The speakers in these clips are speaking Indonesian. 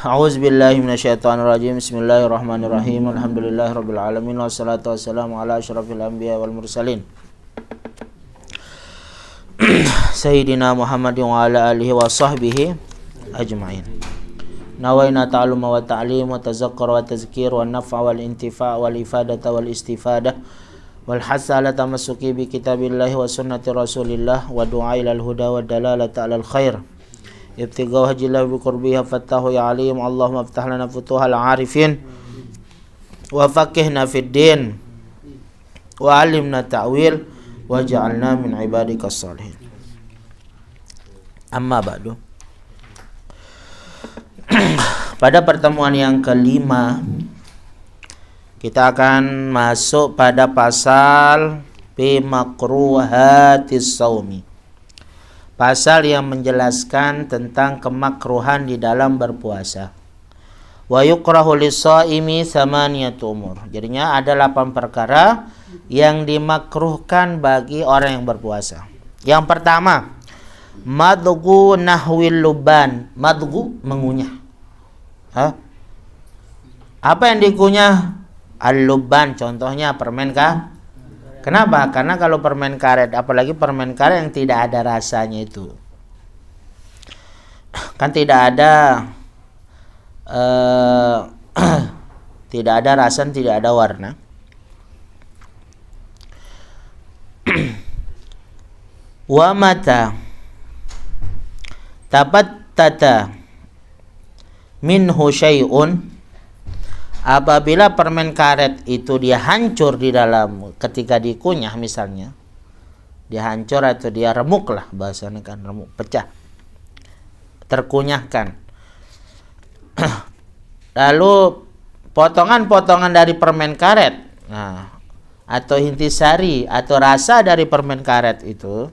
A'udzubillahi minasyaitonirrajim. Bismillahirrahmanirrahim. Alhamdulillahirabbil alamin wassalatu wassalamu ala asyrafil anbiya wal mursalin. Sayyidina Muhammadin wa ala alihi wa sahbihi ajma'in. Nawaina ta'alluma wa ta'lim wa tazakkura wa tazkir wa naf'a wal intifa' wal ifadata wal istifadah wal hasa ala tamassuki bi kitabillahi wa sunnati rasulillah wa du'a ilal huda wa dalalata alal khair. Ibtigau hajillah bi qurbiha fattahu ya alim. Allahumma aftah lana futuhal arifin wa faqihna fid din wa alimna ta'wil wa ja'alna min ibadikas salihin. Amma ba'du. Pada pertemuan yang kelima kita akan masuk pada pasal bi makruhatis saumi. Pasal yang menjelaskan tentang kemakruhan di dalam berpuasa. Wa yukrahu lis-shaimi thamaniyatu umur. Jadinya ada 8 perkara yang dimakruhkan bagi orang yang berpuasa. Yang pertama, madghu nahwil luban. Madghu mengunyah. Apa yang dikunyah? Al-luban, contohnya permen kah? Kenapa? Karena kalau permen karet, apalagi permen karet yang tidak ada rasanya itu, kan tidak ada tidak ada rasa, tidak ada warna. Wa mata tabattata minhu syai'un. Apabila permen karet itu dia hancur di dalam ketika dikunyah, misalnya dia hancur atau dia remuk lah, bahasanya kan remuk, pecah, terkunyahkan. Lalu potongan-potongan dari permen karet, atau intisari atau rasa dari permen karet itu,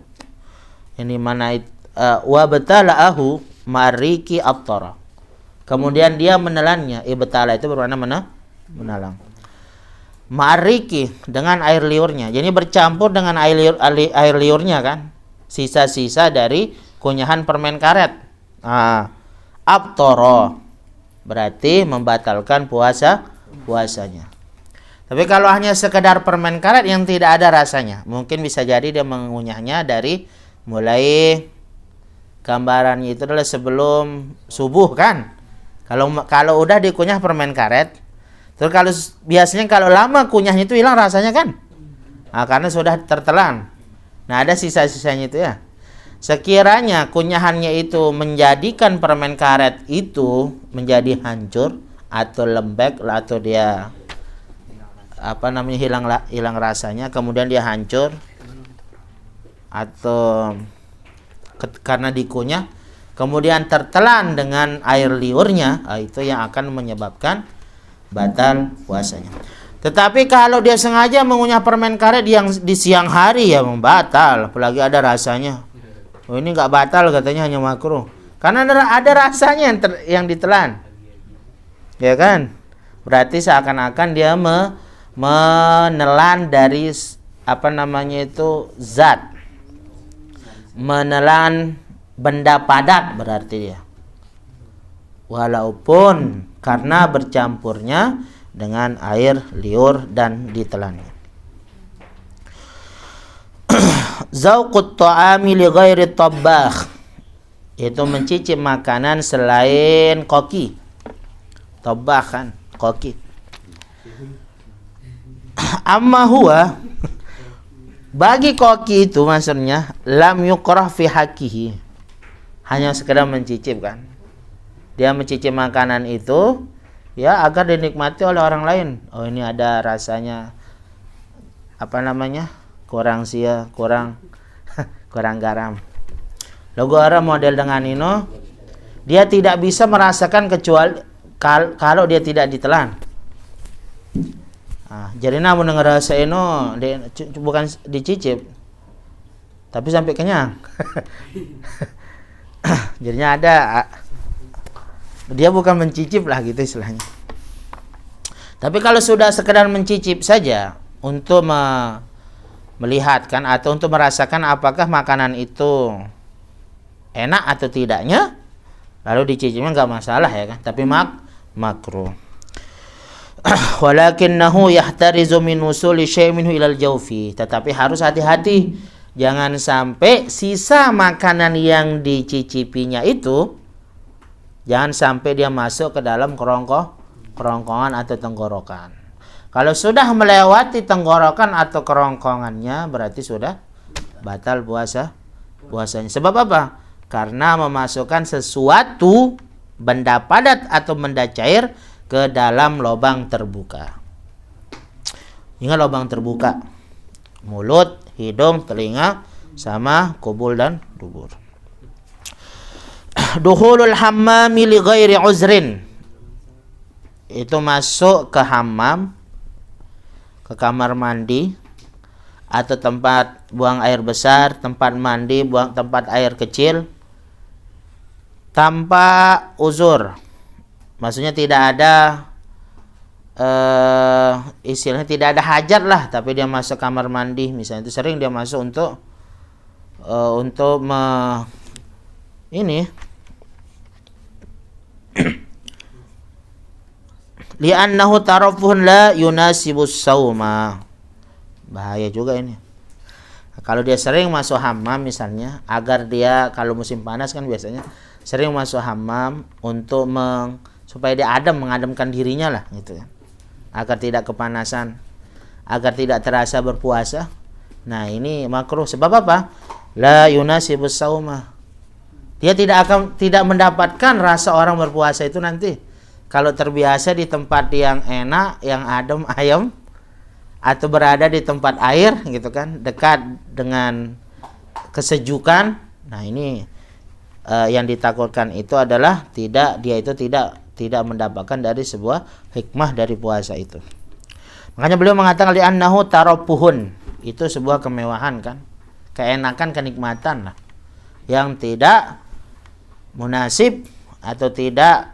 ini mana wa batala'ahu mariki abtara. Kemudian dia menelannya. Ibtala itu bermakna menelan. Ma'riki dengan air liurnya. Jadi bercampur dengan air liurnya kan. Sisa-sisa dari kunyahan permen karet. Abtoro berarti membatalkan puasanya. Tapi kalau hanya sekedar permen karet yang tidak ada rasanya, mungkin bisa jadi dia mengunyahnya dari mulai gambarannya itu adalah sebelum subuh kan. Kalau udah dikunyah permen karet, terus kalau biasanya kalau lama kunyahnya itu hilang rasanya kan, karena sudah tertelan. Nah ada sisa-sisanya itu ya. Sekiranya kunyahannya itu menjadikan permen karet itu menjadi hancur atau lembek atau dia hilang rasanya, kemudian dia hancur atau karena dikunyah kemudian tertelan dengan air liurnya, itu yang akan menyebabkan batal puasanya. Tetapi kalau dia sengaja mengunyah permen karet yang di siang hari, ya membatal, apalagi ada rasanya. Oh ini nggak batal katanya, hanya makruh karena ada rasanya yang ditelan, ya kan? Berarti seakan-akan dia menelan dari zat, menelan benda padat berarti dia, walaupun karena bercampurnya dengan air liur dan ditelannya. Zauqut ta'ami li ghairi tabbakh, itu mencicip makanan selain koki. Tabbakh kan koki. Amma huwa, bagi koki itu maksudnya lam yukrah fi haqqihi, hanya sekedar mencicip kan. Dia mencicip makanan itu ya agar dinikmati oleh orang lain. Oh ini ada rasanya kurang kurang garam. Logo orang model dengan ini dia tidak bisa merasakan kecuali kalau dia tidak ditelan. Jadi namun ngerasa ini bukan dicicip tapi sampai kenyang. Jadinya ada, dia bukan mencicip lah gitu istilahnya. Tapi kalau sudah sekedar mencicip saja untuk melihat kan, atau untuk merasakan apakah makanan itu enak atau tidaknya, lalu dicicipnya nggak masalah ya kan, tapi makruh. Walakinnahu yahtarizu min wusuli syai' minhu ilal jawfi, tetapi harus hati-hati jangan sampai sisa makanan yang dicicipinya itu jangan sampai dia masuk ke dalam kerongkongan atau tenggorokan. Kalau sudah melewati tenggorokan atau kerongkongannya berarti sudah batal puasanya. Sebab apa? Karena memasukkan sesuatu benda padat atau benda cair ke dalam lubang terbuka. Ingat lubang terbuka. Mulut, hidung, telinga, sama kubul dan dubur. Dukhulul hammami li ghairi uzrin. Itu masuk ke hammam, ke kamar mandi atau tempat buang air besar, tempat mandi, tempat air kecil tanpa uzur. Maksudnya tidak ada istilahnya tidak ada hajat lah, tapi dia masuk kamar mandi misalnya, itu sering dia masuk untuk ini li'annahu tarafuhun la yunasibus sauma. Bahaya juga ini. Kalau dia sering masuk hammam misalnya, agar dia kalau musim panas kan biasanya sering masuk hammam untuk supaya dia mengademkan dirinya lah gitu ya. Agar tidak kepanasan, agar tidak terasa berpuasa. Nah, ini makruh. Sebab apa? La yunasibus sauma. Dia tidak mendapatkan rasa orang berpuasa itu nanti. Kalau terbiasa di tempat yang enak, yang adem ayem, atau berada di tempat air gitu kan, dekat dengan kesejukan. Nah, ini yang ditakutkan itu adalah dia itu tidak mendapatkan dari sebuah hikmah dari puasa itu. Makanya beliau mengatakan li'annahu tarapuhun, itu sebuah kemewahan kan, keenakan, kenikmatan lah, yang tidak munasib atau tidak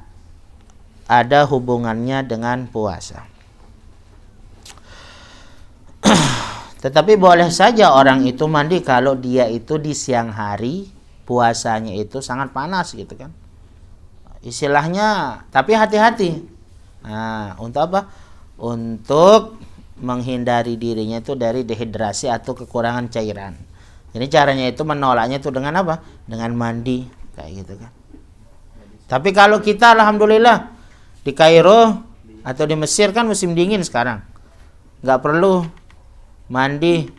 ada hubungannya dengan puasa. Tetapi boleh saja orang itu mandi kalau dia itu di siang hari, puasanya itu sangat panas gitu kan. Istilahnya, tapi hati-hati. Nah, untuk apa? Untuk menghindari dirinya itu dari dehidrasi atau kekurangan cairan. Jadi caranya itu menolaknya itu dengan apa? Dengan mandi kayak gitu kan. Tapi kalau kita alhamdulillah di Kairo atau di Mesir kan musim dingin sekarang, nggak perlu mandi.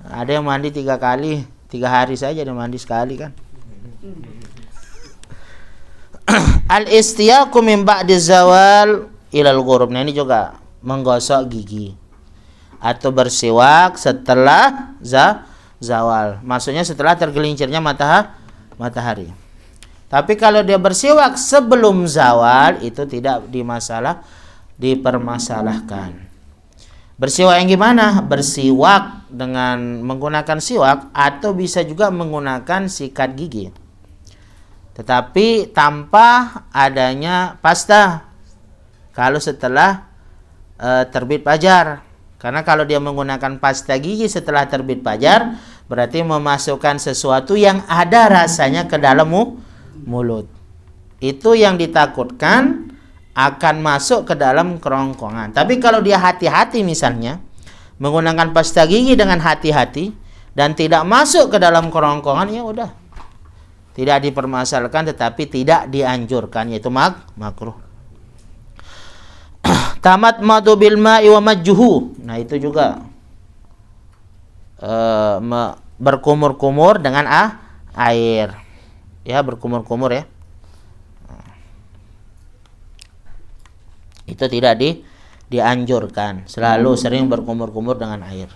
Ada yang mandi 3 kali, 3 hari saja dia mandi sekali kan. Al-istiyaqu min ba'di zawal ilal ghurub. Nah, ini juga menggosok gigi atau bersiwak setelah zawal. Maksudnya setelah tergelincirnya matahari. Tapi kalau dia bersiwak sebelum zawal itu tidak dipermasalahkan. Bersiwak yang gimana? Bersiwak dengan menggunakan siwak atau bisa juga menggunakan sikat gigi. Tetapi tanpa adanya pasta kalau setelah terbit fajar. Karena kalau dia menggunakan pasta gigi setelah terbit fajar berarti memasukkan sesuatu yang ada rasanya ke dalam mulut. Itu yang ditakutkan akan masuk ke dalam kerongkongan. Tapi kalau dia hati-hati misalnya menggunakan pasta gigi dengan hati-hati dan tidak masuk ke dalam kerongkongan, ya udah. Tidak dipermasalahkan tetapi tidak dianjurkan, yaitu makruh. Tamat madu bil ma'i wa majjuhu. Nah, itu juga berkumur-kumur dengan air. Ya, berkumur-kumur ya. Itu tidak dianjurkan. Selalu sering berkumur-kumur dengan air.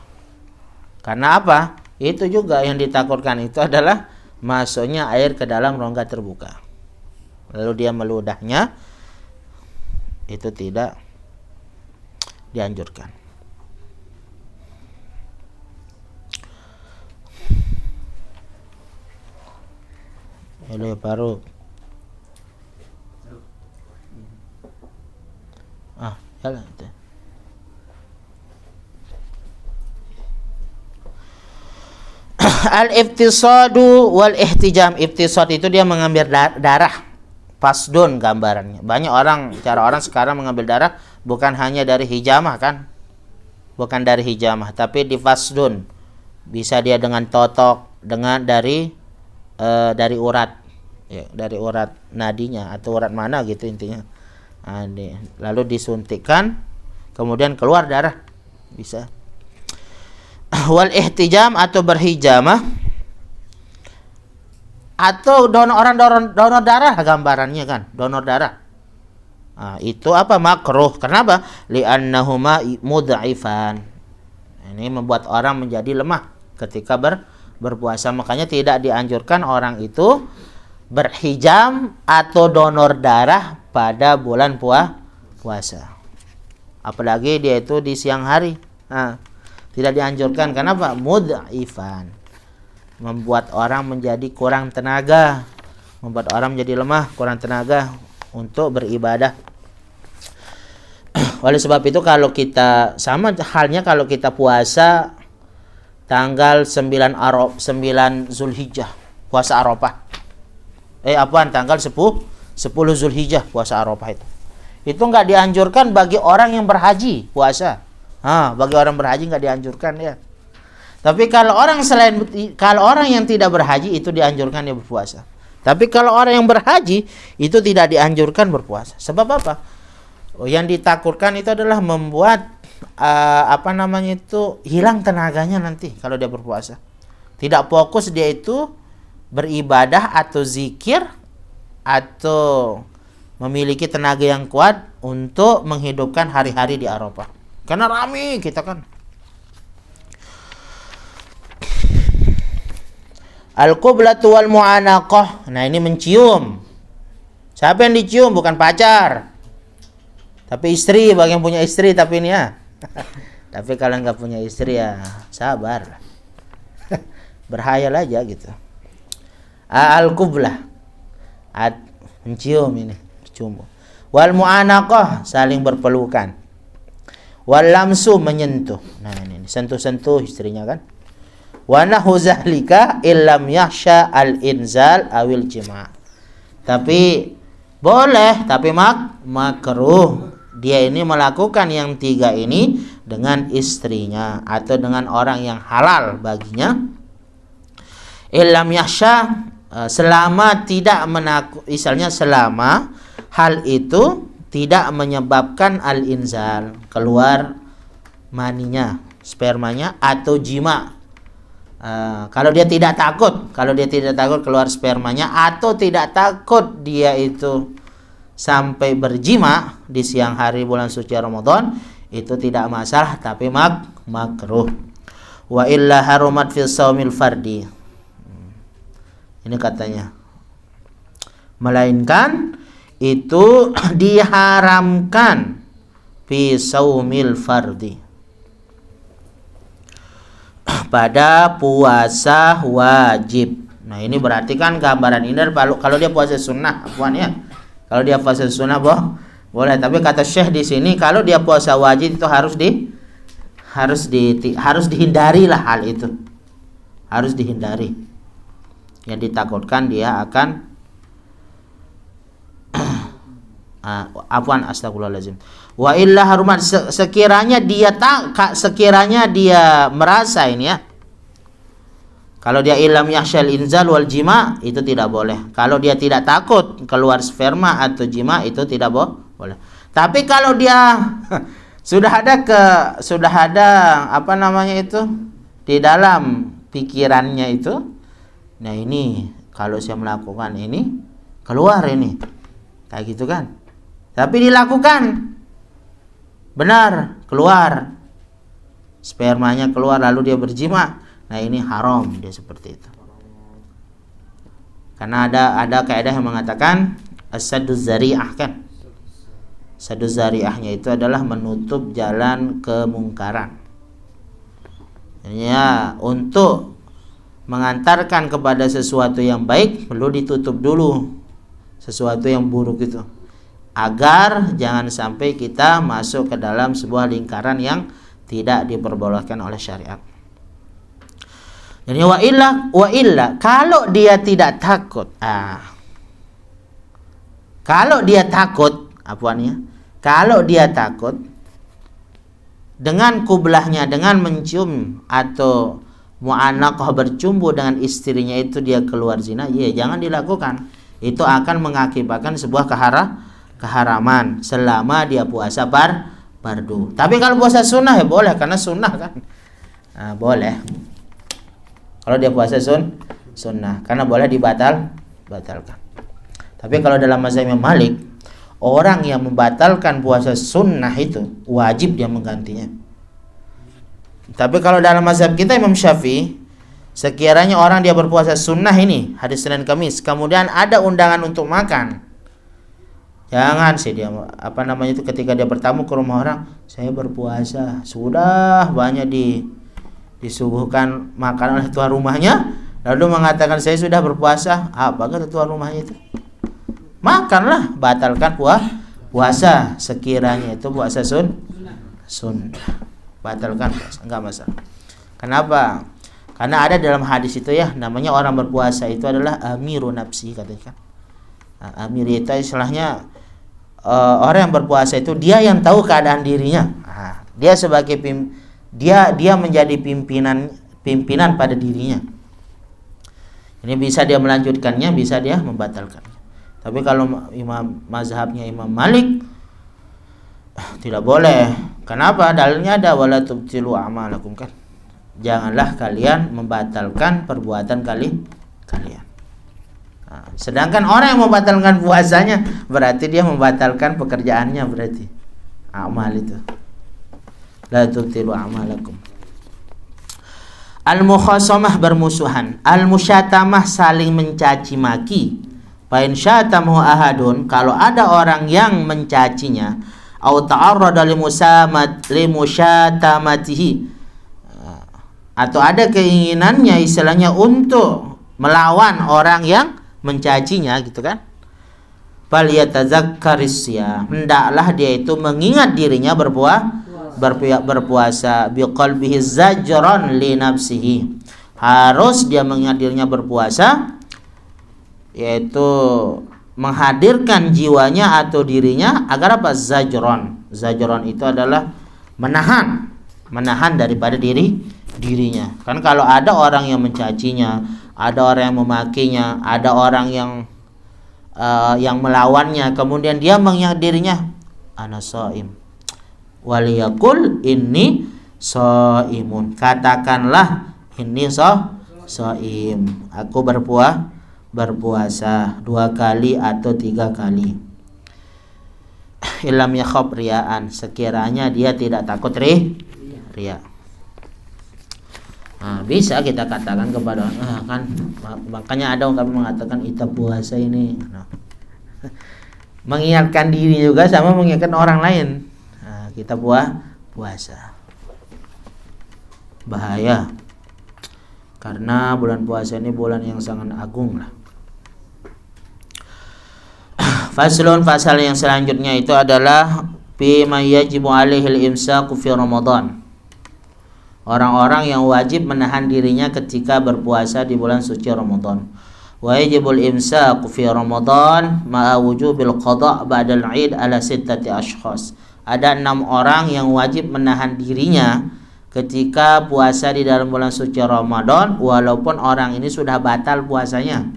Karena apa? Itu juga yang ditakutkan itu adalah masuknya air ke dalam rongga terbuka. Lalu dia meludahnya, itu tidak dianjurkan. Halo Faruk. Jalan itu. Al-iftisadu wal ihtijam. Iftisad itu dia mengambil darah. Fasdun gambarannya. Banyak orang, cara orang sekarang mengambil darah bukan hanya dari hijamah kan? Bukan dari hijamah, tapi di fasdun. Bisa dia dengan totok, dengan dari urat. Ya, dari urat nadinya atau urat mana gitu intinya. Lalu disuntikkan, kemudian keluar darah. Bisa. Wal ihtijam atau berhijamah, atau donor darah gambarannya kan, donor darah. Itu apa? Makruh. Kenapa? Li'annahuma mudha'ifan. Ini membuat orang menjadi lemah ketika berpuasa. Makanya tidak dianjurkan orang itu berhijam atau donor darah pada bulan puasa. Apalagi dia itu di siang hari. Tidak dianjurkan. Kenapa? Mudha'ifan. Membuat orang menjadi kurang tenaga, membuat orang menjadi lemah, kurang tenaga untuk beribadah. Oleh sebab itu kalau kita, sama halnya kalau kita puasa tanggal 9 Zulhijjah, puasa Arafah. Tanggal 10 Zulhijjah, puasa Arafah itu enggak dianjurkan bagi orang yang berhaji puasa. Bagi orang berhaji enggak dianjurkan ya. Tapi kalau orang yang tidak berhaji itu dianjurkan dia berpuasa. Tapi kalau orang yang berhaji itu tidak dianjurkan berpuasa. Sebab apa? Yang ditakutkan itu adalah membuat hilang tenaganya nanti kalau dia berpuasa. Tidak fokus dia itu beribadah atau zikir atau memiliki tenaga yang kuat untuk menghidupkan hari-hari di Arafah. Karena rame kita kan. Al-qiblatu wal mu'anaqah. Nah, ini mencium. Siapa yang dicium? Bukan pacar. Tapi istri, bagi yang punya istri tapi ini ya. Tapi kalau nggak punya istri ya sabar. Berhayal aja gitu. Al-qiblah. Mencium ini, bercium. Wal mu'anaqah, saling berpelukan. Wal lamsu, menyentuh. Nah, ini sentuh-sentuh istrinya kan. Wa nahu zalika illam yahsha al-inzal awil jima'. Tapi boleh, tapi makruh dia ini melakukan yang tiga ini dengan istrinya atau dengan orang yang halal baginya. Illam yahsha, selama tidak selama hal itu tidak menyebabkan al-inzal, keluar maninya, spermanya atau jima'. Kalau dia tidak takut keluar spermanya atau tidak takut dia itu sampai berjima di siang hari bulan suci Ramadan, itu tidak masalah, tapi makruh. Wa illa harumat fi shaumil fardi. Ini katanya. Melainkan itu diharamkan fi shaumil fardi, pada puasa wajib. Nah, ini berarti kan gambaran ini kalau dia puasa sunnah, kalau dia puasa sunnah boleh. Tapi kata Syekh di sini kalau dia puasa wajib itu harus dihindari lah hal itu. Harus dihindari. Yang ditakutkan dia akan astagfirullahaladzim. Wa illa harumat, sekiranya dia merasa ini ya. Kalau dia ilam yahsyal inzal wal jima, itu tidak boleh. Kalau dia tidak takut keluar sperma atau jima, itu tidak boleh. Tapi kalau dia sudah ada di dalam pikirannya itu, nah ini kalau saya melakukan ini keluar ini, kayak gitu kan. Tapi dilakukan, benar, keluar spermanya, keluar lalu dia berjima. Nah, ini haram dia seperti itu. Karena ada kaidah yang mengatakan as-sadduz zari'ah kan. Sadduz zari'ahnya itu adalah menutup jalan kemungkaran. Ya, untuk mengantarkan kepada sesuatu yang baik perlu ditutup dulu sesuatu yang buruk itu, agar jangan sampai kita masuk ke dalam sebuah lingkaran yang tidak diperbolehkan oleh syariat. Jadi wa illa kalau dia tidak takut. Kalau dia takut, kalau dia takut dengan kublahnya, dengan mencium atau mu'anaqah bercumbu dengan istrinya itu dia keluar zina, jangan dilakukan. Itu akan mengakibatkan sebuah keharaman selama dia puasa fardu. Tapi kalau puasa sunnah ya boleh, karena sunnah kan. Boleh. Kalau dia puasa sunnah, karena boleh batalkan. Tapi kalau dalam mazhab Imam Malik, orang yang membatalkan puasa sunnah itu wajib dia menggantinya. Tapi kalau dalam mazhab kita Imam Syafi'i, sekiranya orang dia berpuasa sunnah ini hari Senin Kamis, kemudian ada undangan untuk makan, jangan sih dia itu ketika dia bertamu ke rumah orang, saya berpuasa, sudah banyak disuguhkan makan oleh tuan rumahnya, lalu mengatakan saya sudah berpuasa, apa kata tuan rumahnya itu? Makanlah, batalkan puasa sekiranya itu puasa sunnah. Batalkan puasa, enggak masalah. Kenapa? Karena ada dalam hadis itu ya, namanya orang berpuasa itu adalah amiru nafsi katanya kan. Amir itu istilahnya orang yang berpuasa itu dia yang tahu keadaan dirinya. Dia sebagai dia menjadi pimpinan pada dirinya. Ini bisa dia melanjutkannya, bisa dia membatalkannya. Tapi kalau mazhabnya Imam Malik tidak boleh. Kenapa? Dalilnya ada wala tubtilu a'malakum kan. Janganlah kalian membatalkan perbuatan kalian. Sedangkan orang yang membatalkan puasanya berarti dia membatalkan pekerjaannya, berarti amal itu. La tubtilu a'malakum. Al-mukhasamah bermusuhan, al-musyatamah saling mencaci maki. Fa in syatamahu ahadun, kalau ada orang yang mencacinya, au ta'arrada limusyatamatihi, atau ada keinginannya istilahnya untuk melawan orang yang mencacinya gitu kan, fal yatazakkaris ya, hendaklah dia itu mengingat dirinya berpuasa biqalbihi zajran li nafsihi, harus dia mengingat dirinya berpuasa, yaitu menghadirkan jiwanya atau dirinya agar apa? Zajron itu adalah menahan daripada dirinya. Kan kalau ada orang yang mencacinya, ada orang yang memakinya, ada orang yang melawannya, kemudian dia mengingat dirinya, ana shaim waliyakul inni shaimun, katakanlah ini shaim, aku berpuasa 2 kali atau 3 kali. Ilam yakhab riyaan, sekiranya dia tidak takut riya. Bisa kita katakan kepada kan, makanya ada orang mengatakan kita puasa ini mengingatkan diri juga sama mengingatkan orang lain. Kita puasa bahaya, karena bulan puasa ini bulan yang sangat agung lah. Faslun, pasal yang selanjutnya itu adalah fi ma yajibu alaihil imsaku fi Ramadan. Orang-orang yang wajib menahan dirinya ketika berpuasa di bulan suci Ramadan. Wa yajibul imsaku fi Ramadan ma'a wujubil qada' ba'dal 'id ala 6 ashkhas. Ada 6 orang yang wajib menahan dirinya ketika puasa di dalam bulan suci Ramadan, walaupun orang ini sudah batal puasanya.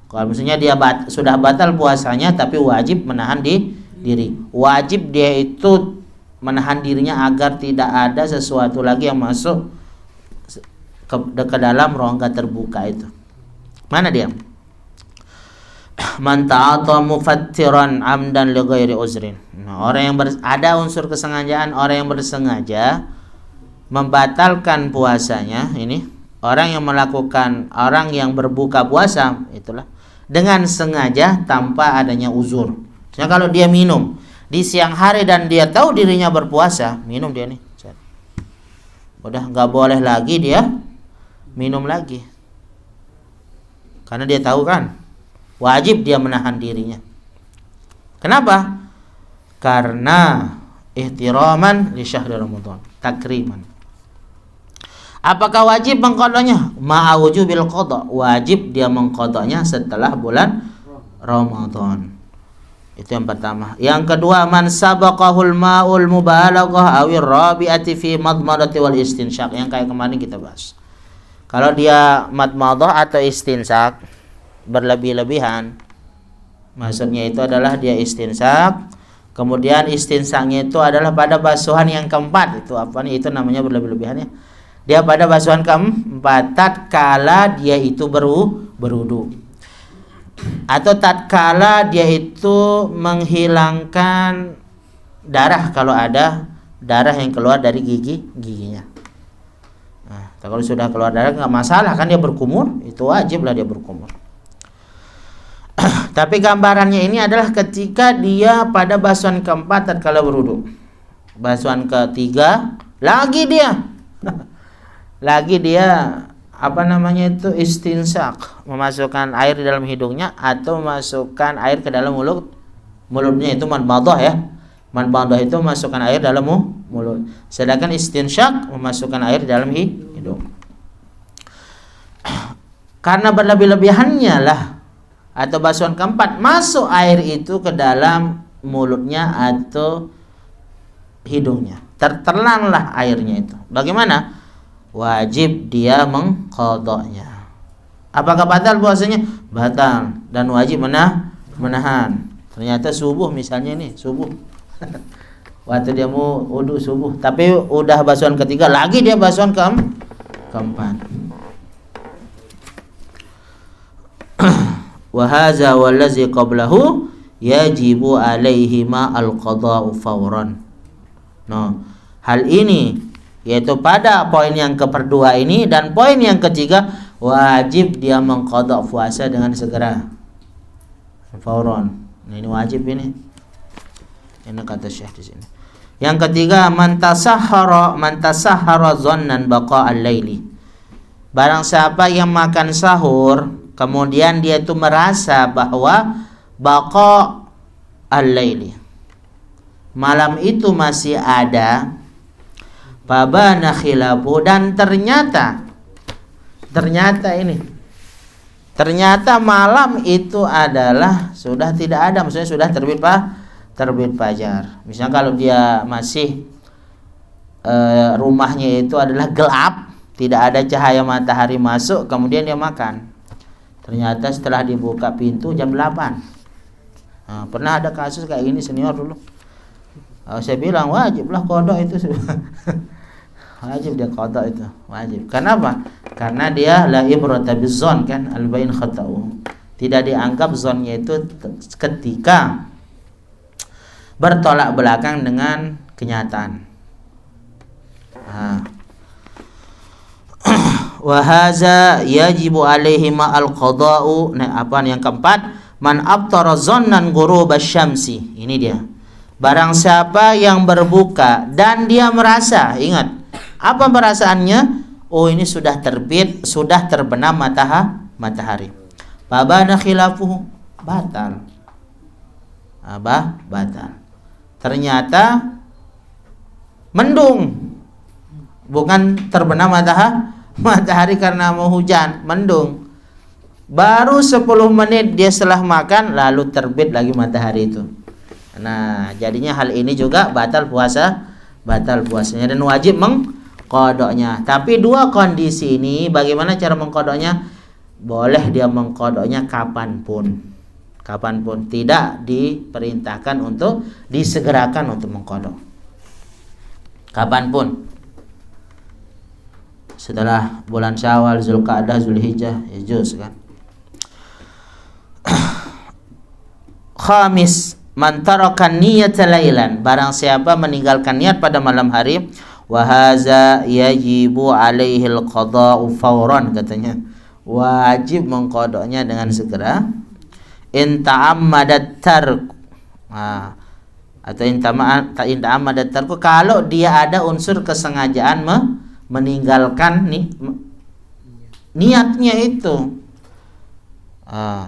Kalau misalnya dia sudah batal puasanya tapi wajib menahan diri. Wajib dia itu menahan dirinya agar tidak ada sesuatu lagi yang masuk ke dalam rongga terbuka itu. Mana dia? Man ta'ata mufattiran amdan li ghairi uzrin. Orang yang ada unsur kesengajaan, orang yang bersengaja membatalkan puasanya, ini orang yang berbuka puasa itulah dengan sengaja tanpa adanya uzur. Misalnya kalau dia minum di siang hari dan dia tahu dirinya berpuasa, minum dia nih, udah nggak boleh lagi dia minum lagi, karena dia tahu kan wajib dia menahan dirinya. Kenapa? Karena ihtiraman li syahri Ramadan, takriman. Apakah wajib mengqadanya? Ma'a wujubil qada. Wajib dia mengqadanya setelah bulan Ramadan. Itu yang pertama. Yang kedua, man sabaqahul ma'ul mubalaghah awir rabi'ati fi madmadati wal istinsyaq, yang kayak kemarin kita bahas. Kalau dia madmadah atau istinsyaq berlebih-lebihan, maksudnya itu adalah dia istinsyaq, kemudian istinsyaqnya itu adalah pada basuhan yang keempat. Itu apa nih? Itu namanya berlebih-lebihannya. Dia pada basuhan keempat tatkala dia itu berwudu, atau tatkala dia itu menghilangkan darah kalau ada darah yang keluar dari giginya. Nah, kalau sudah keluar darah nggak masalah kan, dia berkumur, itu wajiblah dia berkumur. Tapi gambarannya ini adalah ketika dia pada basuhan keempat tatkala berwudu. Basuhan ketiga lagi dia istinsak, memasukkan air di dalam hidungnya atau memasukkan air ke dalam mulutnya, itu madmadah ya. Madmadah itu memasukkan air dalam mulut. Sedangkan istinsyak memasukkan air di dalam hidung. Karena berlebih-lebihannya lah atau basuhan keempat masuk air itu ke dalam mulutnya atau hidungnya, tertelanlah airnya itu. Bagaimana? Wajib dia mengqadanya. Apakah batal puasanya? Batal, dan wajib menahan. Ternyata subuh misalnya nih, subuh. Waktu dia mau wudu subuh, tapi udah basuhan ketiga lagi dia basuhan keempat. Wa hadza wallazi qablahu yajibu alaihi ma al-qada'u fawran. No, hal ini yaitu pada poin yang kedua ini dan poin yang ketiga, wajib dia mengqada puasa dengan segera, fauron. Ini wajib ini kata Syekh di sini. Yang ketiga, man tasahhara dhannan baqa al-laili. Barang siapa yang makan sahur kemudian dia itu merasa bahwa baqa al-laili, malam itu masih ada, fabana khilafu, dan ternyata malam itu adalah sudah tidak ada, maksudnya sudah terbit fajar. Misalnya kalau dia masih rumahnya itu adalah gelap, tidak ada cahaya matahari masuk, kemudian dia makan. Ternyata setelah dibuka pintu jam 8. Nah, pernah ada kasus kayak ini senior dulu. Saya bilang wajiblah qada itu. Wajib dia qada itu, wajib. Kenapa? Karena dia la ibrata bizzon kan, al-bain khata'u. Tidak dianggap zonnya itu ketika bertolak belakang dengan kenyataan. Wa hadza yajibu alaihi ma al-qada'u. Nah, apa yang keempat? Man abtara zonnan ghurubasy syamsi. Ini dia. Barang siapa yang berbuka dan dia merasa, ingat, apa perasaannya? Oh, ini sudah terbit, sudah terbenam matahari. Babana khilafuhu, batal. Batal. Ternyata mendung, bukan terbenam matahari karena mau hujan, mendung. Baru 10 menit dia setelah makan lalu terbit lagi matahari itu. Nah, jadinya hal ini juga batal puasanya dan wajib mengqadanya. Tapi dua kondisi ini, bagaimana cara mengqadanya? Boleh dia mengqadanya kapanpun, tidak diperintahkan untuk disegerakan untuk mengqada. Kapanpun, setelah bulan Syawal, Zulqa'dah, Zulhijjah, ya juz kan. Khamis, man taraka niyata lailan. Barang siapa meninggalkan niat pada malam hari, wa hadza yajibu alaihi al-qada'u fawran, katanya. Wajib mengqadanya dengan segera. In ta'ammadat tark. Atau in ta'ammadat tark, kalau dia ada unsur kesengajaan meninggalkan niatnya itu.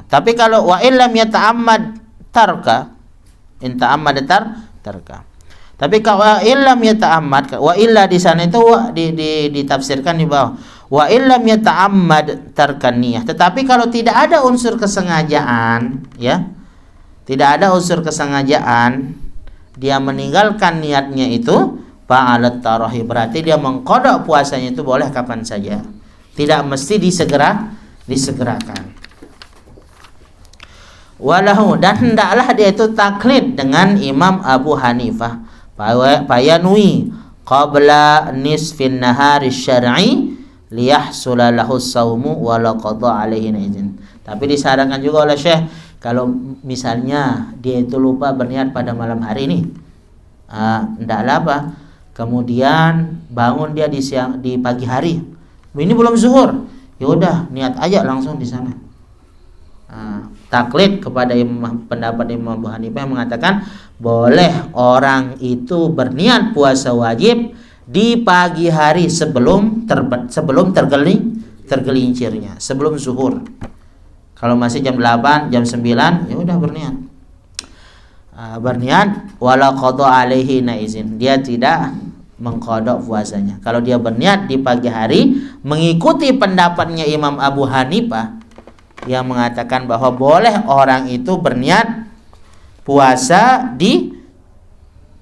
Tapi kalau wa illam yata'ammad tarka, in ta'ammad tarka. Tapi kalau illam yata'ammad, wa illa di sana itu ditafsirkan di bawah. Wa illam yata'ammad tarkan niyah. Tetapi kalau tidak ada unsur kesengajaan, ya. Tidak ada unsur kesengajaan, dia meninggalkan niatnya itu fa'alat tarahi, berarti dia mengqada puasanya itu boleh kapan saja. Tidak mesti disegerakan. Walahu, dan hendaklah dia itu taklid dengan Imam Abu Hanifah. Fayanwi qabla nisfin nahari syar'i liyahsula lahu saumu wala qada alaihi izin. Tapi disarankan juga oleh Syekh, kalau misalnya dia itu lupa berniat pada malam hari ini, hendaklah apa? Kemudian bangun dia di pagi hari. Ini belum zuhur. Ya udah, niat aja langsung di sana. Taklid kepada pendapat Imam Abu Hanifah yang mengatakan boleh orang itu berniat puasa wajib di pagi hari sebelum tergelincirnya, sebelum zuhur. Kalau masih jam 8, jam 9, ya udah berniat. Berniat wala qada alaihi naizin. Dia tidak mengqada puasanya. Kalau dia berniat di pagi hari mengikuti pendapatnya Imam Abu Hanifah yang mengatakan bahwa boleh orang itu berniat puasa di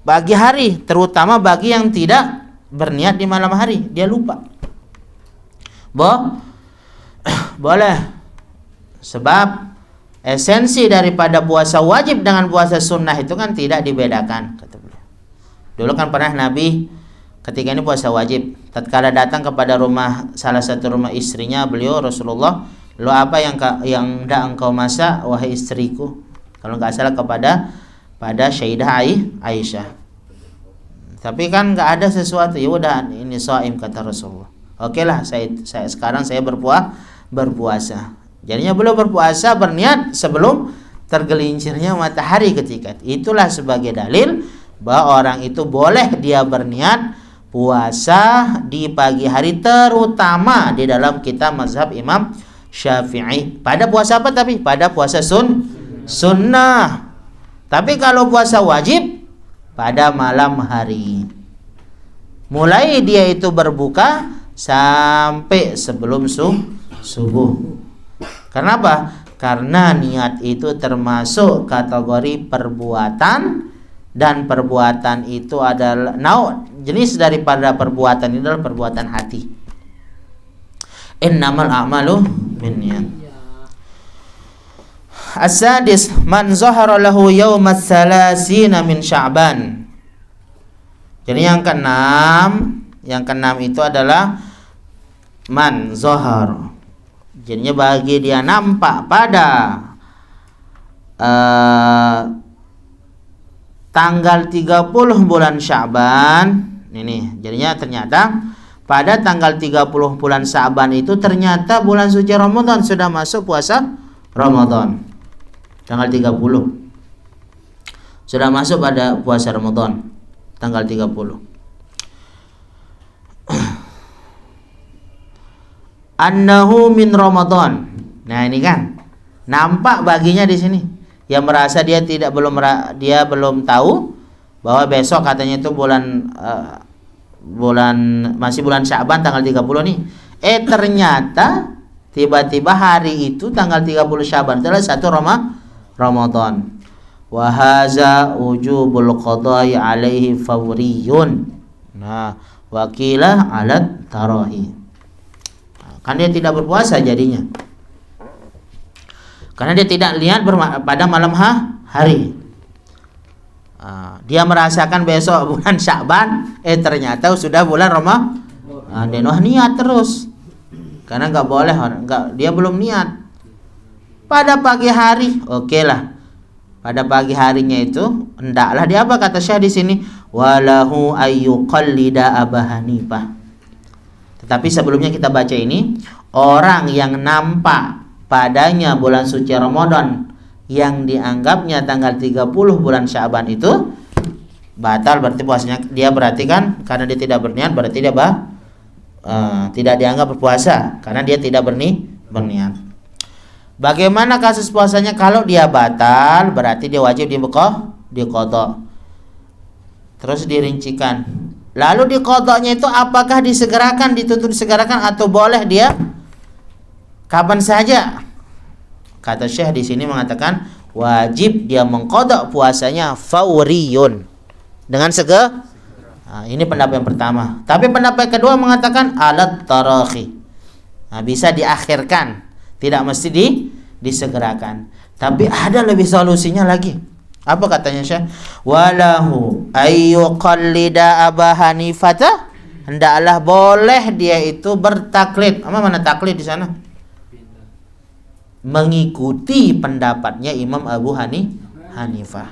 pagi hari, terutama bagi yang tidak berniat di malam hari, dia lupa. Boleh. Sebab esensi daripada puasa wajib dengan puasa sunnah itu kan tidak dibedakan, kata beliau. Dulu kan pernah Nabi ketika ini puasa wajib, tatkala datang kepada rumah salah satu rumah istrinya beliau, Rasulullah, lo apa yang hendak engkau masak wahai istriku? Kalau nggak salah pada Sayyidah Aisyah. Tapi kan nggak ada sesuatu. Ya udah, ini shaim, kata Rasulullah. Oke lah, saya sekarang berpuasa. Jadinya beliau berpuasa berniat sebelum tergelincirnya matahari ketika itulah sebagai dalil bahwa orang itu boleh dia berniat puasa di pagi hari, terutama di dalam kitab mazhab Imam Syafi'i. Pada puasa apa? Tapi pada puasa sunnah. Tapi kalau puasa wajib pada malam hari, mulai dia itu berbuka sampai sebelum subuh. Kenapa? Karena niat itu termasuk kategori perbuatan, dan perbuatan itu adalah jenis daripada perbuatan ini adalah perbuatan hati. Innamal a'malu binniyat. As-sadis man zahara lahu yaumas salasina min Sya'ban. Jadi yang keenam itu adalah man zahar. Jadinya bagi dia nampak pada tanggal 30 bulan Sya'ban. Ini jadinya ternyata pada tanggal 30 bulan Sya'ban itu ternyata bulan suci Ramadan, sudah masuk puasa Ramadan. Tanggal 30 sudah masuk pada puasa Ramadan tanggal 30. Annahu min Ramadan. Nah, ini kan nampak baginya di sini. Yang merasa dia belum tahu bahwa besok katanya itu masih bulan Sya'ban tanggal 30 nih. Ternyata tiba-tiba hari itu tanggal 30 Sya'ban adalah 1 Ramadan. Wa haza wujubul qada'i alaihi fawriyun. Nah, wakilah alat tarahi. Kan dia tidak berpuasa jadinya, karena dia tidak lihat pada malam hari. Dia merasakan besok bulan Sya'ban, ternyata sudah bulan Ramadan. Dia niat terus, karena nggak boleh dia belum niat. Pada pagi hari, oke lah. Pada pagi harinya itu hendaklah dia apa, kata Syekh di sini, walahu ayyuqallida Abu Hanifah. Tetapi sebelumnya kita baca ini, orang yang nampak padanya bulan suci Ramadan yang dianggapnya tanggal 30 bulan Sya'ban itu batal, berarti puasanya dia, berarti kan karena dia tidak berniat, berarti dia tidak dianggap berpuasa karena dia tidak berniat. Bagaimana kasus puasanya? Kalau dia batal berarti dia wajib diqadha. Terus dirincikan. Lalu di qadanya itu apakah disegerakan, dituntut disegerakan, atau boleh dia kapan saja? Kata Syekh di sini mengatakan wajib dia mengqada puasanya fauriyun, dengan Nah, ini pendapat yang pertama. Tapi pendapat kedua mengatakan alat tarakhi. Nah, bisa diakhirkan, tidak mesti disegerakan. Tapi ada lebih solusinya lagi. Apa katanya Syekh? Walahu ayyuqallida Aba Hanifata, hendaklah boleh dia itu bertaklid. Apa mana taklid di sana? Mengikuti pendapatnya Imam Abu Hanifah.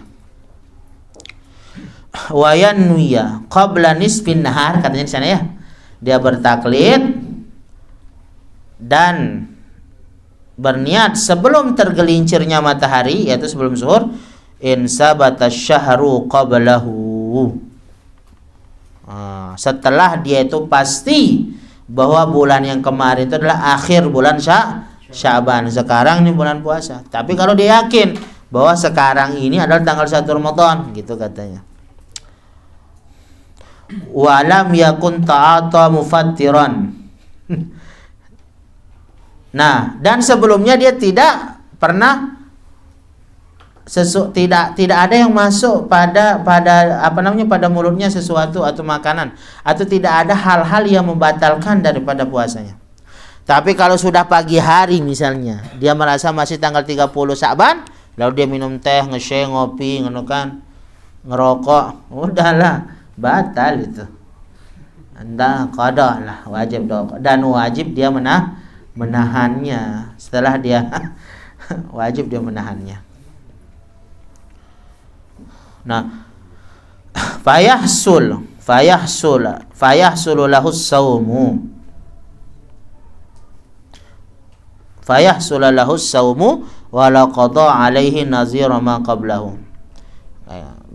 Wa yanwiya qabla nisfin nahar, katanya di sana ya. Dia bertaklid dan berniat sebelum tergelincirnya matahari, yaitu sebelum zuhur, in sabata syahru qablahu. Setelah dia itu pasti bahwa bulan yang kemarin itu adalah akhir bulan Sya'ban, sekarang ini bulan puasa. Tapi kalau dia yakin bahwa sekarang ini adalah tanggal 1 Ramadan, gitu katanya. Wa lam yakun ta'ata mufattiran. Nah, dan sebelumnya dia tidak pernah tidak ada yang masuk pada pada mulutnya sesuatu atau makanan, atau tidak ada hal-hal yang membatalkan daripada puasanya. Tapi kalau sudah pagi hari misalnya, dia merasa masih tanggal 30 Sya'ban, lalu dia minum teh, nge-share, ngopi, ngerokok, udahlah, batal itu. Anda qada lah, wajib doa, dan wajib dia menahannya. Setelah dia wajib dia menahannya. Nah, fayahsulu lahus saumu wala qada alaihi nazira ma qablahu.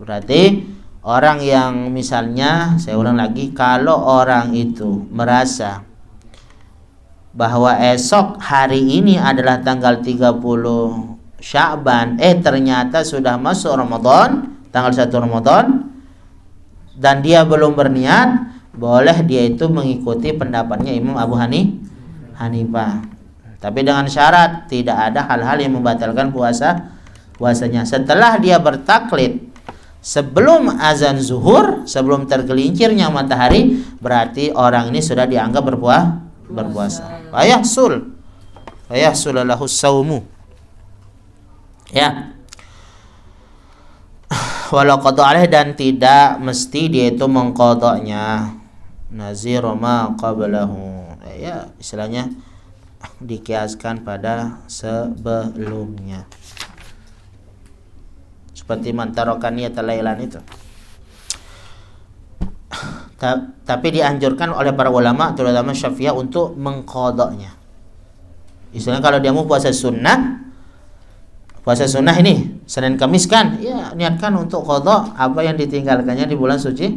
Berarti orang yang misalnya, saya ulang lagi, kalau orang itu merasa bahwa esok hari ini adalah tanggal 30 Sya'ban, ternyata sudah masuk Ramadan, tanggal 1 Ramadan, dan dia belum berniat, boleh dia itu mengikuti pendapatnya Imam Abu Hanifah. Tapi dengan syarat tidak ada hal-hal yang membatalkan puasanya. Setelah dia bertaklid sebelum azan zuhur, sebelum tergelincirnya matahari, berarti orang ini sudah dianggap berpuasa. Fayahsul lahus saumu. Ya. Walau qada alaih, dan tidak mesti dia itu mengqadanya. Nazir ma qablahu. Ya, istilahnya dikiaskan pada sebelumnya. Seperti mantarokan niyat lailan itu. Tapi dianjurkan oleh para ulama, terutama Syafi'iyah, untuk mengqadanya. Istilahnya kalau dia mau puasa sunnah ini Senin Kamis kan, ya niatkan untuk qada apa yang ditinggalkannya di bulan suci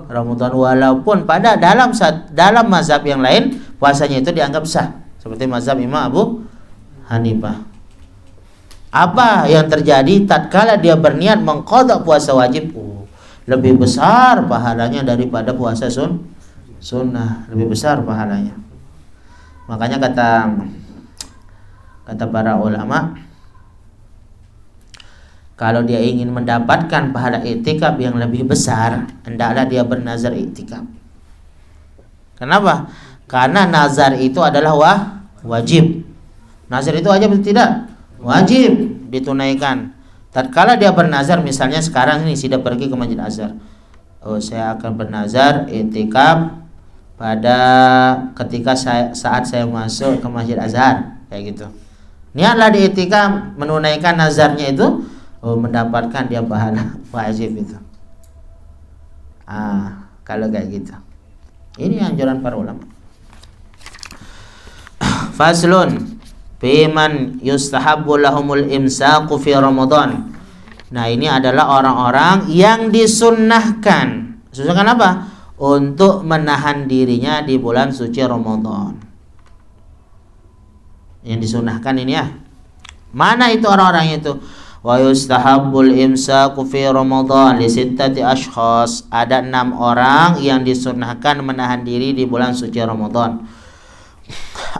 Ramadan, walaupun pada dalam mazhab yang lain puasanya itu dianggap sah, seperti mazhab Imam Abu Hanifah. Apa yang terjadi tatkala dia berniat mengqada puasa wajib, lebih besar pahalanya daripada puasa sunnah, lebih besar pahalanya. Makanya kata para ulama, kalau dia ingin mendapatkan pahala iktikaf yang lebih besar, hendaklah dia bernazar iktikaf. Kenapa? Karena nazar itu adalah wajib. Nazar itu wajib atau tidak? Wajib ditunaikan. Tatkala dia bernazar, misalnya sekarang ini sudah pergi ke Masjid Azhar, saya akan bernazar iktikaf pada ketika saat saya masuk ke Masjid Azhar, kayak gitu. Niatlah di iktikaf menunaikan nazarnya itu, mendapatkan dia pahala wajib itu. Kalau kayak gitu. Ini anjuran para ulama. Faslun biman yustahabbu lahumul imsaku fi Ramadan. Nah, ini adalah orang-orang yang disunnahkan. Sunnahkan apa? Untuk menahan dirinya di bulan suci Ramadan. Yang disunnahkan ini ya. Mana itu orang-orang itu? Wa yustahabbul imsaku fi Ramadan li sittati ashkhas. Ada 6 orang yang disunahkan menahan diri di bulan suci Ramadan.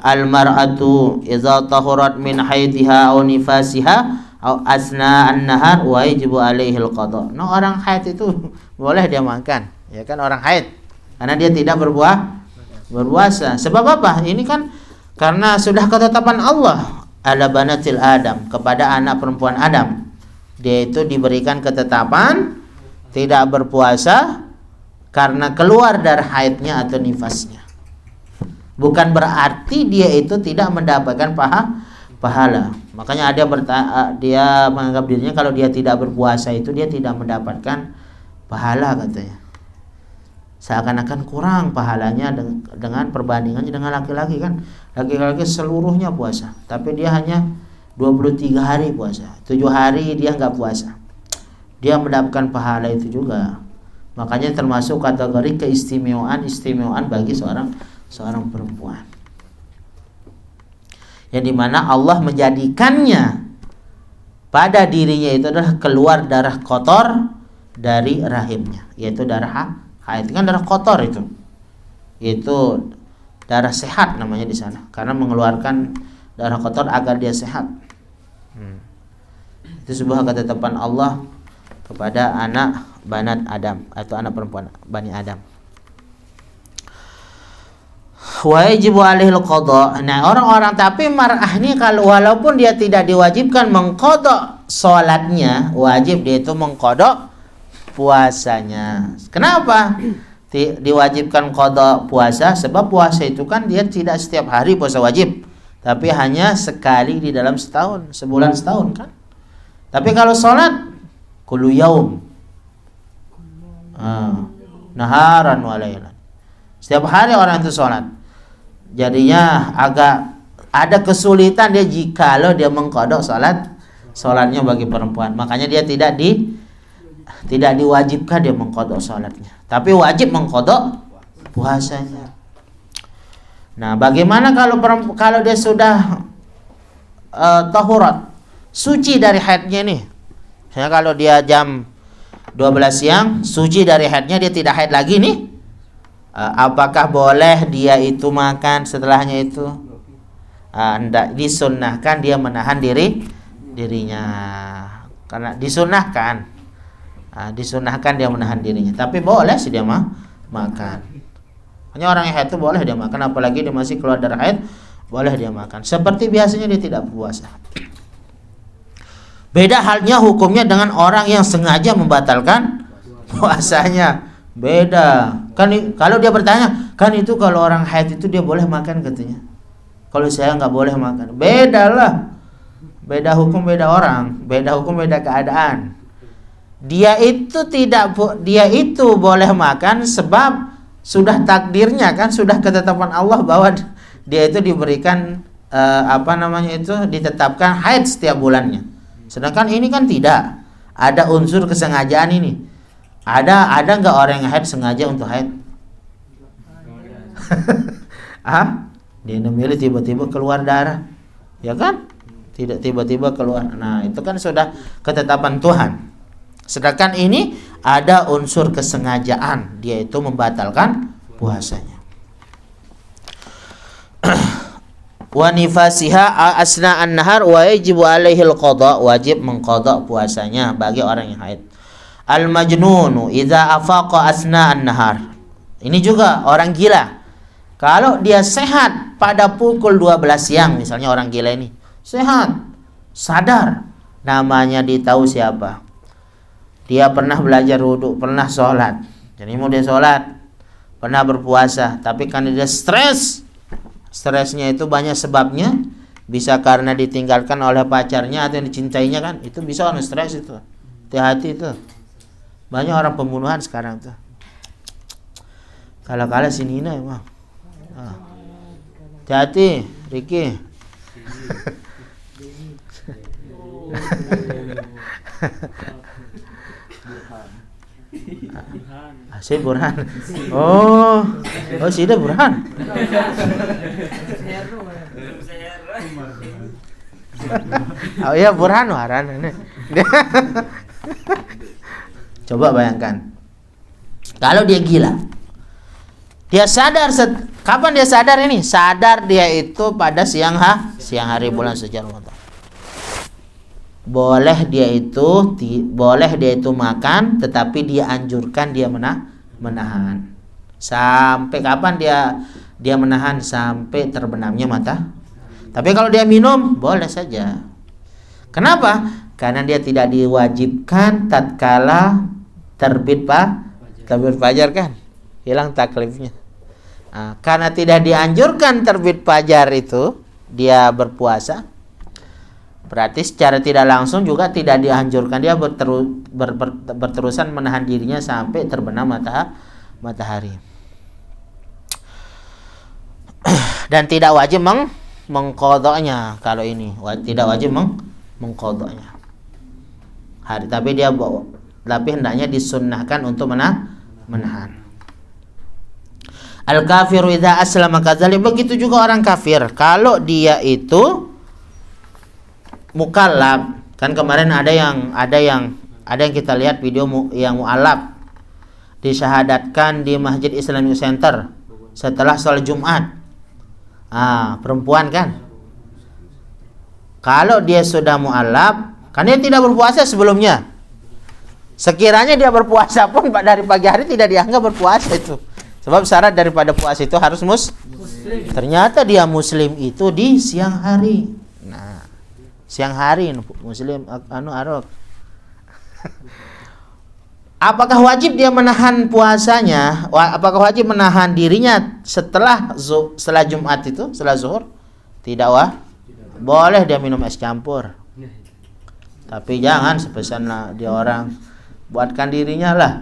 Al mar'atu idza tahurat min haidha aw nifasiha aw asna an-nahar wa yajibu alaihi al-qada. Nah, orang haid itu boleh dia makan, ya kan, orang haid. Karena dia tidak berpuasa. Sebab apa? Ini kan karena sudah ketetapan Allah, ala banatil Adam, kepada anak perempuan Adam. Dia itu diberikan ketetapan tidak berpuasa karena keluar dari haidnya atau nifasnya. Bukan berarti dia itu tidak mendapatkan pahala. Makanya dia menganggap dirinya kalau dia tidak berpuasa itu dia tidak mendapatkan pahala, katanya. Seakan-akan kurang pahalanya dengan perbandingannya dengan laki-laki kan. Laki-laki seluruhnya puasa, tapi dia hanya 23 hari puasa. 7 hari dia nggak puasa. Dia mendapatkan pahala itu juga. Makanya termasuk kategori keistimewaan bagi seorang perempuan. Yang dimana Allah menjadikannya pada dirinya itu adalah keluar darah kotor dari rahimnya, yaitu darah haid. Kan darah kotor itu darah sehat namanya di sana, karena mengeluarkan darah kotor agar dia sehat. Itu sebuah ketetapan Allah kepada anak banat Adam atau anak perempuan Bani Adam. Wajibu alaihil qada. Nah, orang-orang tapi mar'ah ini kalau walaupun dia tidak diwajibkan mengqada salatnya, wajib dia itu mengqada puasanya. Kenapa diwajibkan qada puasa? Sebab puasa itu kan dia tidak setiap hari puasa wajib, tapi hanya sekali di dalam setahun, sebulan setahun kan. Tapi kalau salat kullu yaum, naharan wa lailan, setiap hari orang itu salat. Jadinya agak ada kesulitan dia jikalau dia mengqada salatnya bagi perempuan. Makanya dia tidak diwajibkan dia mengqada salatnya, tapi wajib mengqada puasanya. Nah, bagaimana kalau dia sudah tahurat, suci dari haidnya nih? Misalnya kalau dia jam 12 siang suci dari haidnya, dia tidak haid lagi nih. Apakah boleh dia itu makan setelahnya itu? Tidak disunnahkan dia menahan dirinya, karena disunahkan dia menahan dirinya. Tapi boleh sih dia makan. Hanya orang yang haid itu boleh dia makan, apalagi dia masih keluar dari haid, boleh dia makan. Seperti biasanya dia tidak puasa. Beda halnya hukumnya dengan orang yang sengaja membatalkan puasanya. Beda. Kan kalau dia bertanya, kan itu kalau orang haid itu dia boleh makan katanya. Kalau saya nggak boleh makan. Beda lah. Beda hukum, beda orang, beda hukum, beda keadaan. Dia itu boleh makan sebab sudah takdirnya kan, sudah ketetapan Allah bahwa dia itu diberikan ditetapkan haid setiap bulannya. Sedangkan ini kan tidak ada unsur kesengajaan ini. Ada nggak orang yang haid sengaja untuk haid? Dia memilih tiba-tiba keluar darah, ya kan? Tidak tiba-tiba keluar. Nah, itu kan sudah ketetapan Tuhan. Sedangkan ini ada unsur kesengajaan, dia itu membatalkan puasanya. Wa nifasiha asna an-nahar wa yajibu alaihil qada, wajib mengqada puasanya bagi orang yang haid. Al majnunu idza afaqa asna an-nahar. Ini juga orang gila. Kalau dia sehat pada pukul 12 siang, misalnya orang gila ini sehat, sadar, namanya ditahu siapa? Dia pernah belajar wudu, pernah sholat. Jadi mau dia sholat, pernah berpuasa, tapi karena dia stresnya itu banyak sebabnya. Bisa karena ditinggalkan oleh pacarnya atau yang dicintainya kan, itu bisa orang stres itu. Hati-hati itu. Banyak orang pembunuhan sekarang tuh. Kalah si Nina emang. Hati-hati, Ricky. Si Burhan. Oh, si ada Burhan. Oh iya, burhan waran. Coba bayangkan. Kalau dia gila. Dia sadar kapan dia sadar ini? Sadar dia itu pada siang hari bulan suci Ramadan. Boleh dia itu makan, tetapi dia anjurkan dia menahan. Sampai kapan dia menahan? Sampai terbenamnya mata. Tapi kalau dia minum, boleh saja. Kenapa? Karena dia tidak diwajibkan tatkala terbit fajar kan? Hilang taklifnya. Nah, karena tidak dianjurkan terbit fajar itu dia berpuasa, berarti secara tidak langsung juga tidak dianjurkan dia berterusan menahan dirinya sampai terbenam matahari. Dan tidak wajib mengqadha'nya kalau ini. Tidak wajib mengqadha'nya. Tapi hendaknya disunnahkan untuk menahan. Al-kafiru idza aslama kadzalik, begitu juga orang kafir kalau dia itu mukallaf. Kan kemarin ada yang kita lihat video yang mu'allaf disyahadatkan di Masjid Islamic Center setelah sholat Jumat. Perempuan kan. Kalau dia sudah mu'allaf, kan dia tidak berpuasa sebelumnya. Sekiranya dia berpuasa pun dari pagi hari tidak dianggap berpuasa itu. Sebab syarat daripada puasa itu harus muslim. Ternyata dia muslim itu di siang hari. Nah, siang hari muslim arok. Apakah wajib dia menahan puasanya? Apakah wajib menahan dirinya setelah Jumat itu, setelah zuhur? Tidak boleh dia minum es campur. Tapi jangan sepesan dia orang buatkan dirinya lah.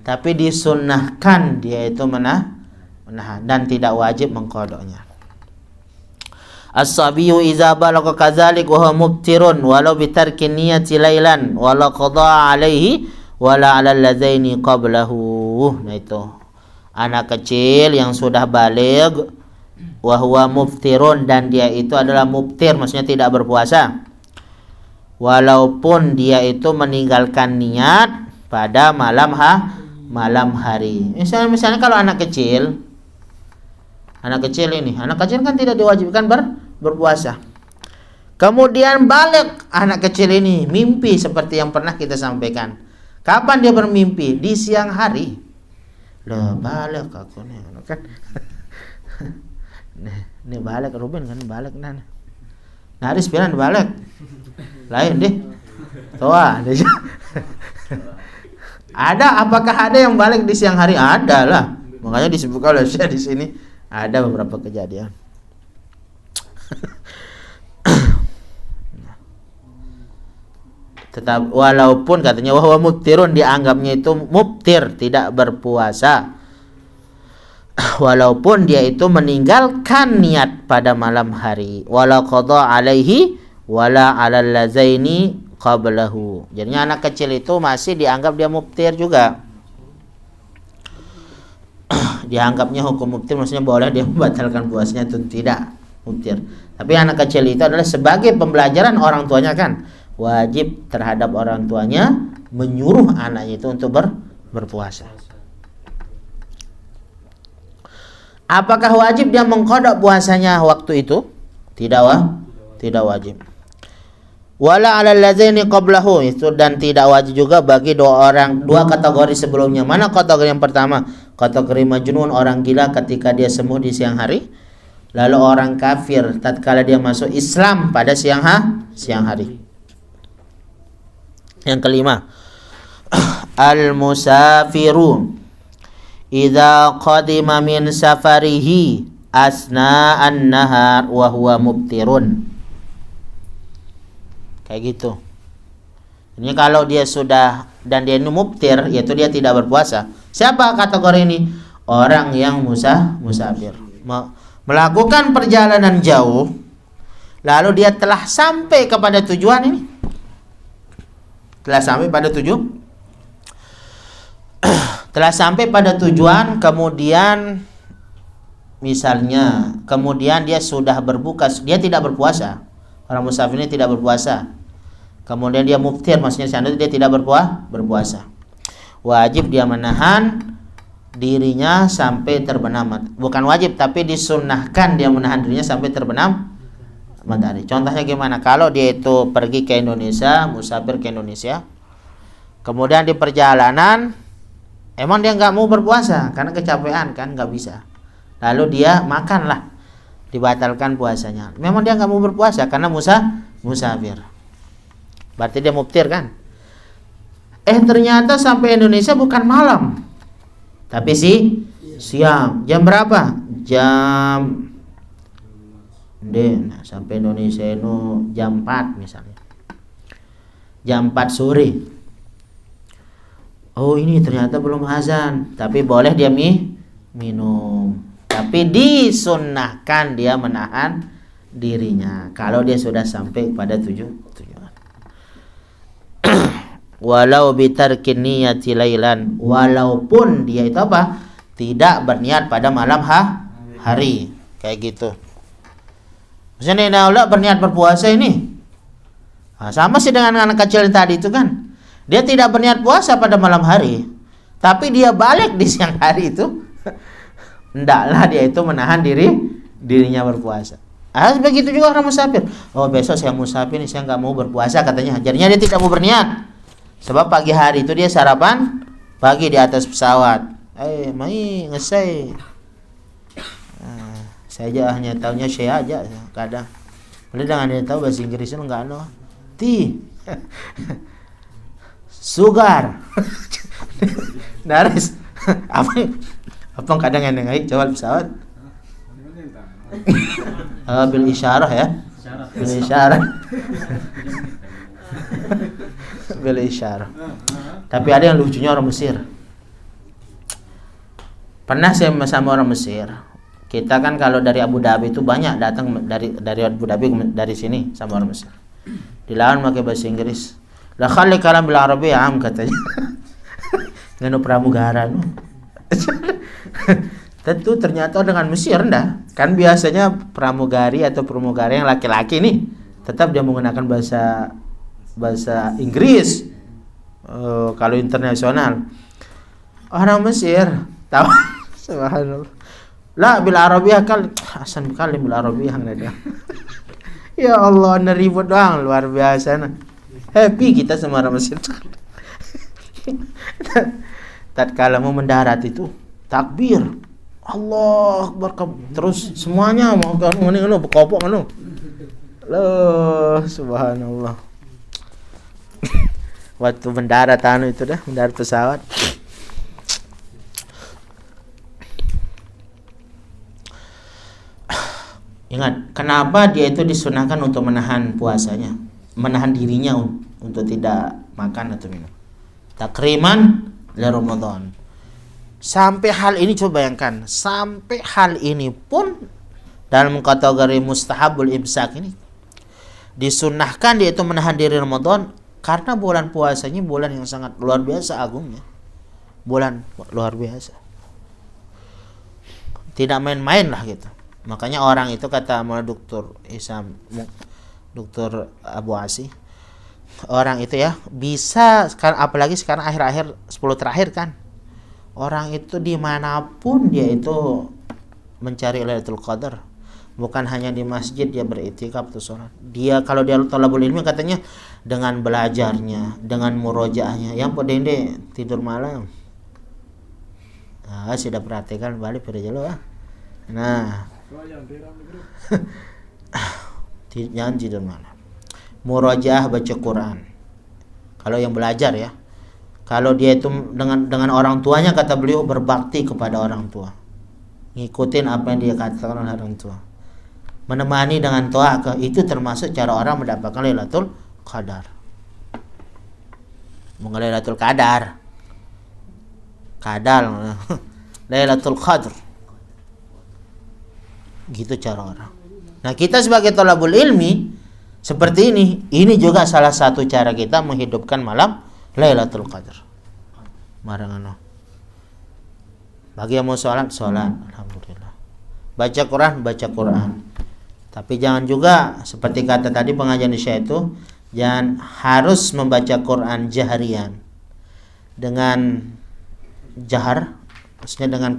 Tapi disunnahkan dia itu menahan dan tidak wajib mengqadha'nya. As-sabiyyu idza balagha kadzalik wa huwa mubtirun walau bi tarki niyyati lailan wala qada alaihi wala 'ala allazaini qablahu. Nah itu anak kecil yang sudah baligh wa huwa mubtirun, dan dia itu adalah mubtir, maksudnya tidak berpuasa. Walaupun dia itu meninggalkan niat pada malam hari. Misalnya kalau anak kecil kan tidak diwajibkan berpuasa. Kemudian balik anak kecil ini mimpi seperti yang pernah kita sampaikan. Kapan dia bermimpi? Di siang hari. Loh, balik aku nih kan. Nih balik Ruben kan balik nah. Naris piran balik. Lain deh. Toa. Apakah ada yang balik di siang hari? Ada lah. Makanya disebutkan oleh saya di sini ada beberapa kejadian. Tetap walaupun katanya wahwa mubtirun, dianggapnya itu mubtir, tidak berpuasa. Walaupun dia itu meninggalkan niat pada malam hari. Wala qada alaihi wala 'alal lazaini qablahu. Jadinya anak kecil itu masih dianggap dia mubtir juga. Dianggapnya hukum mubtir, maksudnya boleh dia membatalkan puasanya itu tidak mubtir. Tapi anak kecil itu adalah sebagai pembelajaran orang tuanya kan. Wajib terhadap orang tuanya menyuruh anaknya itu untuk berpuasa. Apakah wajib dia mengqada puasanya waktu itu? Tidak wajib. Wala 'alal ladzini qablahu, itu dan tidak wajib juga bagi dua kategori sebelumnya. Mana kategori yang pertama? Kategori majnun, orang gila ketika dia sembuh di siang hari. Lalu orang kafir tatkala dia masuk Islam pada siang hari. Yang kelima, al-musafiru idza qadima min safarihi asna an-nahar wa huwa mubtirun. Kayak gitu. Ini kalau dia sudah dan dia ini mubtir, yaitu dia tidak berpuasa. Siapa kategori ini? Orang yang musafir, melakukan perjalanan jauh, lalu dia telah sampai kepada tujuan ini. Telah sampai pada tujuan, kemudian misalnya kemudian dia sudah berbuka, dia tidak berpuasa. Orang musafir ini tidak berpuasa. Kemudian dia muftir, maksudnya dia tidak berpuasa. Wajib dia menahan dirinya sampai terbenam. Bukan wajib, tapi disunnahkan dia menahan dirinya sampai terbenam matahari. Contohnya gimana? Kalau dia itu pergi ke Indonesia, musafir ke Indonesia, kemudian di perjalanan emang dia nggak mau berpuasa karena kecapean kan, nggak bisa. Lalu dia makanlah, dibatalkan puasanya. Memang dia nggak mau berpuasa karena musafir. Berarti dia muftir kan? Ternyata sampai Indonesia bukan malam, tapi siang. Jam berapa? Sampai Indonesia itu jam 4 misalnya. Jam 4 sore. Oh, ini ternyata belum azan, tapi boleh dia minum. Tapi disunnahkan dia menahan dirinya kalau dia sudah sampai pada tujuan. Walau bitarkin niyati lailan, walaupun dia itu apa? Tidak berniat pada malam hari. Kayak gitu. Misalnya Naula berniat berpuasa ini. Nah, sama sih dengan anak kecil yang tadi itu kan. Dia tidak berniat puasa pada malam hari, tapi dia balik di siang hari itu. Hendaklah dia itu menahan dirinya berpuasa. Begitu juga orang musafir. Oh, besok saya musafir nih, saya nggak mau berpuasa katanya. Jadinya dia tidak mau berniat. Sebab pagi hari itu dia sarapan pagi di atas pesawat. Mai ngesai. Saya hanya tahunya saya aja kadang. Boleh dengan dia tahu bahasa Inggrisnya enggak no. Sugar. Daris. Apa kadang yang dengai coba pesawat. Bil isyarah ya. Bil isyarah. Bil isyarah. Tapi ada yang lucunya orang Mesir. Pernah saya sama orang Mesir. Kita kan kalau dari Abu Dhabi itu banyak datang dari Abu Dhabi dari sini sama orang Mesir. Dilawan pakai bahasa Inggris. La khalli kalam bil Arabi am katanya. Nganu pramugara nu. Tentu ternyata dengan Mesir enggak. Kan biasanya pramugari atau pramugara yang laki-laki nih tetap dia menggunakan bahasa Inggris. Kalau internasional. Orang Mesir tahu subhanallah. La bil Arabiyah hasan kali bil Arabiyah ada. Ya Allah, neribut doang luar biasa nah. Happy kita sama orang Mesir. Tatkala mau mendarat itu takbir. Allah Akbar, terus semuanya mau ngono bekopok ngono. Loh, subhanallah. Waktu mendarat itu dah, mendarat pesawat. Ingat, kenapa dia itu disunahkan untuk menahan puasanya, menahan dirinya untuk tidak makan atau minum. Takriman li Ramadan. Sampai hal ini coba bayangkan, sampai hal ini pun dalam kategori mustahabul imsak ini disunahkan dia itu menahan diri Ramadan karena bulan puasanya bulan yang sangat luar biasa agungnya. Bulan luar biasa. Tidak main-main lah gitu. Makanya orang itu kata Dr. Isam, Dr. Abu Asi, orang itu ya bisa sekarang, apalagi sekarang akhir-akhir 10 terakhir kan, orang itu dimanapun dia itu mencari Lailatul Qadar, bukan hanya di masjid dia beriktikaf atau sholat. Dia kalau dia thalabul ilmi katanya dengan belajarnya, dengan murojaahnya, yang podende tidur malam. Nah, sudah perhatikan balik pada jalur. Nah, jangan tidur malam. Murojaah baca Quran. Kalau yang belajar ya. Kalau dia itu dengan orang tuanya, kata beliau, berbakti kepada orang tua. Ngikutin apa yang dia katakan oleh orang tua. Menemani dengan doa, itu termasuk cara orang mendapatkan Lailatul Qadar. Mengenai Lailatul Qadar. Kadal. Lailatul Qadar. Gitu cara orang. Nah, kita sebagai thalabul ilmi seperti ini juga salah satu cara kita menghidupkan malam Lailatul Qadar. Marangano. Bagi yang mau sholat, alhamdulillah. baca Quran, baca Quran. Tapi jangan juga seperti kata tadi pengajian Isya itu, jangan harus membaca Quran jahrian dengan jahar, maksudnya dengan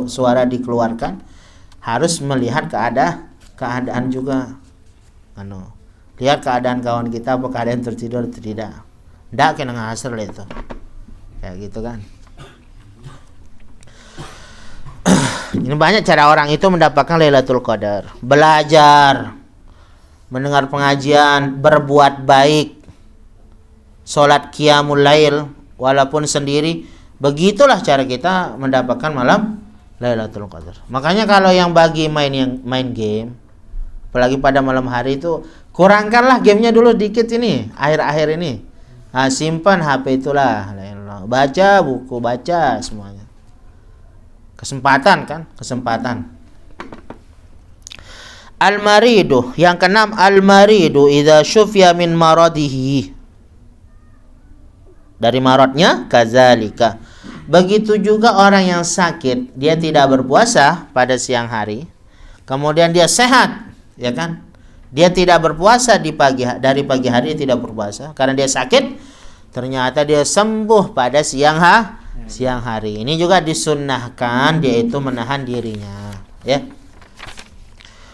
suara dikeluarkan, harus melihat keadaan juga. Lihat keadaan kawan kita, apa keadaan tertidur atau tidak. Ndak kena ngasar itu. Kayak gitu kan. Ini banyak cara orang itu mendapatkan Lailatul Qadar. Belajar, mendengar pengajian, berbuat baik, sholat qiyamul lail walaupun sendiri. Begitulah cara kita mendapatkan malam Lailatul Qadar. Makanya kalau yang bagi main game, apalagi pada malam hari itu, kurangkanlah gamenya dulu dikit ini, akhir-akhir ini. Nah, simpan HP itulah, baca buku, baca semuanya. Kesempatan. Al-maridu, yang keenam, al-maridu idza syufya min maradihi. Dari maradnya kazalika. Begitu juga orang yang sakit, dia tidak berpuasa pada siang hari, kemudian dia sehat, ya kan? Dia tidak berpuasa dari pagi hari, dia tidak berpuasa karena dia sakit, ternyata dia sembuh pada siang hari. Ini juga disunnahkan dia itu menahan dirinya, ya.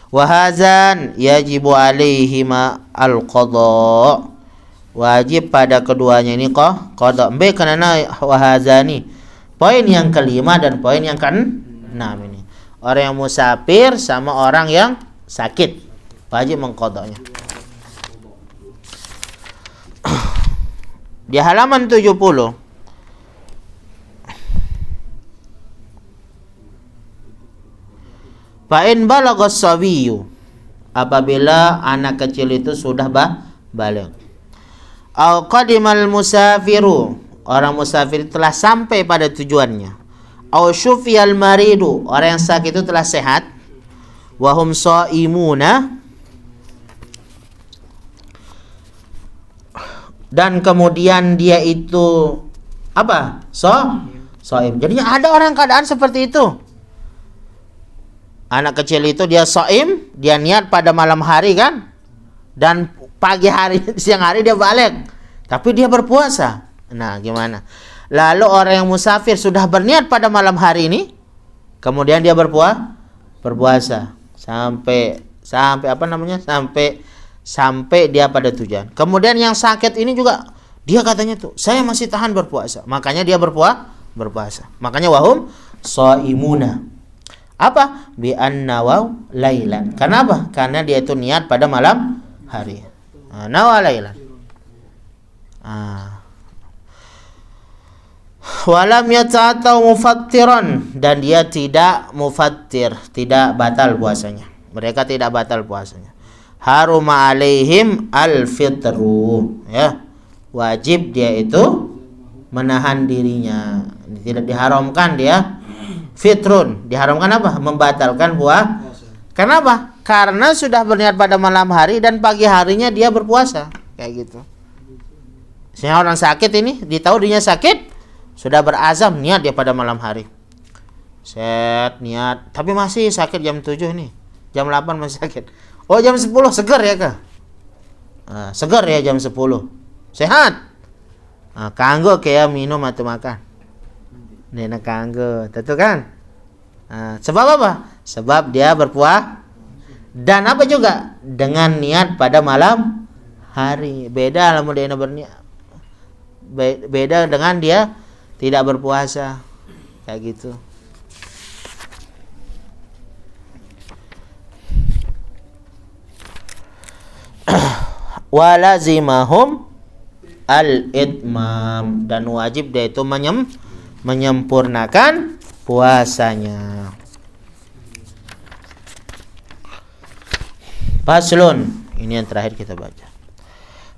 Wahazan yajibu alaihi ma al-qadha. Wajib pada keduanya ini qadha. Baik, karena wahazani. Poin yang kelima dan poin yang keenam ini. Orang yang musafir sama orang yang sakit wajib mengqadhanya. Di halaman 70 Fa'in balaghas sabiyu, apabila anak kecil itu sudah baligh. Au qadimal musafiru, orang musafir telah sampai pada tujuannya. Au syufiyal maridu, orang yang sakit itu telah sehat. Wa hum shaimuna, dan kemudian dia itu apa? Shaim. Jadinya ada orang keadaan seperti itu. Anak kecil itu dia shaim, dia niat pada malam hari kan, dan pagi hari, siang hari dia balik, tapi dia berpuasa. Nah, gimana? Lalu orang yang musafir sudah berniat pada malam hari ini, kemudian dia berpuasa sampai dia pada tujuan. Kemudian yang sakit ini juga dia katanya tuh, saya masih tahan berpuasa, makanya dia berpuasa. Makanya wahum shaimuna. Apa? Bi annawaw lailan. Kenapa? Karena dia itu niat pada malam hari. Nawa lailan. Walam yata'atau mufattiran, dan dia tidak mufattir, tidak batal puasanya. Mereka tidak batal puasanya. Haruma alaihim al-fitru, ya. Wajib dia itu menahan dirinya. Tidak diharamkan dia fitrun. Diharamkan apa? Membatalkan puasa. Kenapa? Karena sudah berniat pada malam hari dan pagi harinya dia berpuasa. Kayak gitu. Sehingga orang sakit ini, ditahu dirinya sakit, sudah berazam niat dia pada malam hari. Niat, tapi masih sakit jam 7 nih. Jam 8 masih sakit. Oh, jam 10 segar ya kah? Segar ya jam 10. Sehat. Kanggo kayak minum atau makan. Nena kanggo, tentu kan? Sebab apa? Sebab dia berpuasa. Dan apa juga? Dengan niat pada malam hari. Beda lah dia berniat. Beda dengan dia tidak berpuasa. Kayak gitu. Walazimahum al-itmam, dan wajib dia itu menyempurnakan puasanya. Faslun, ini yang terakhir kita baca.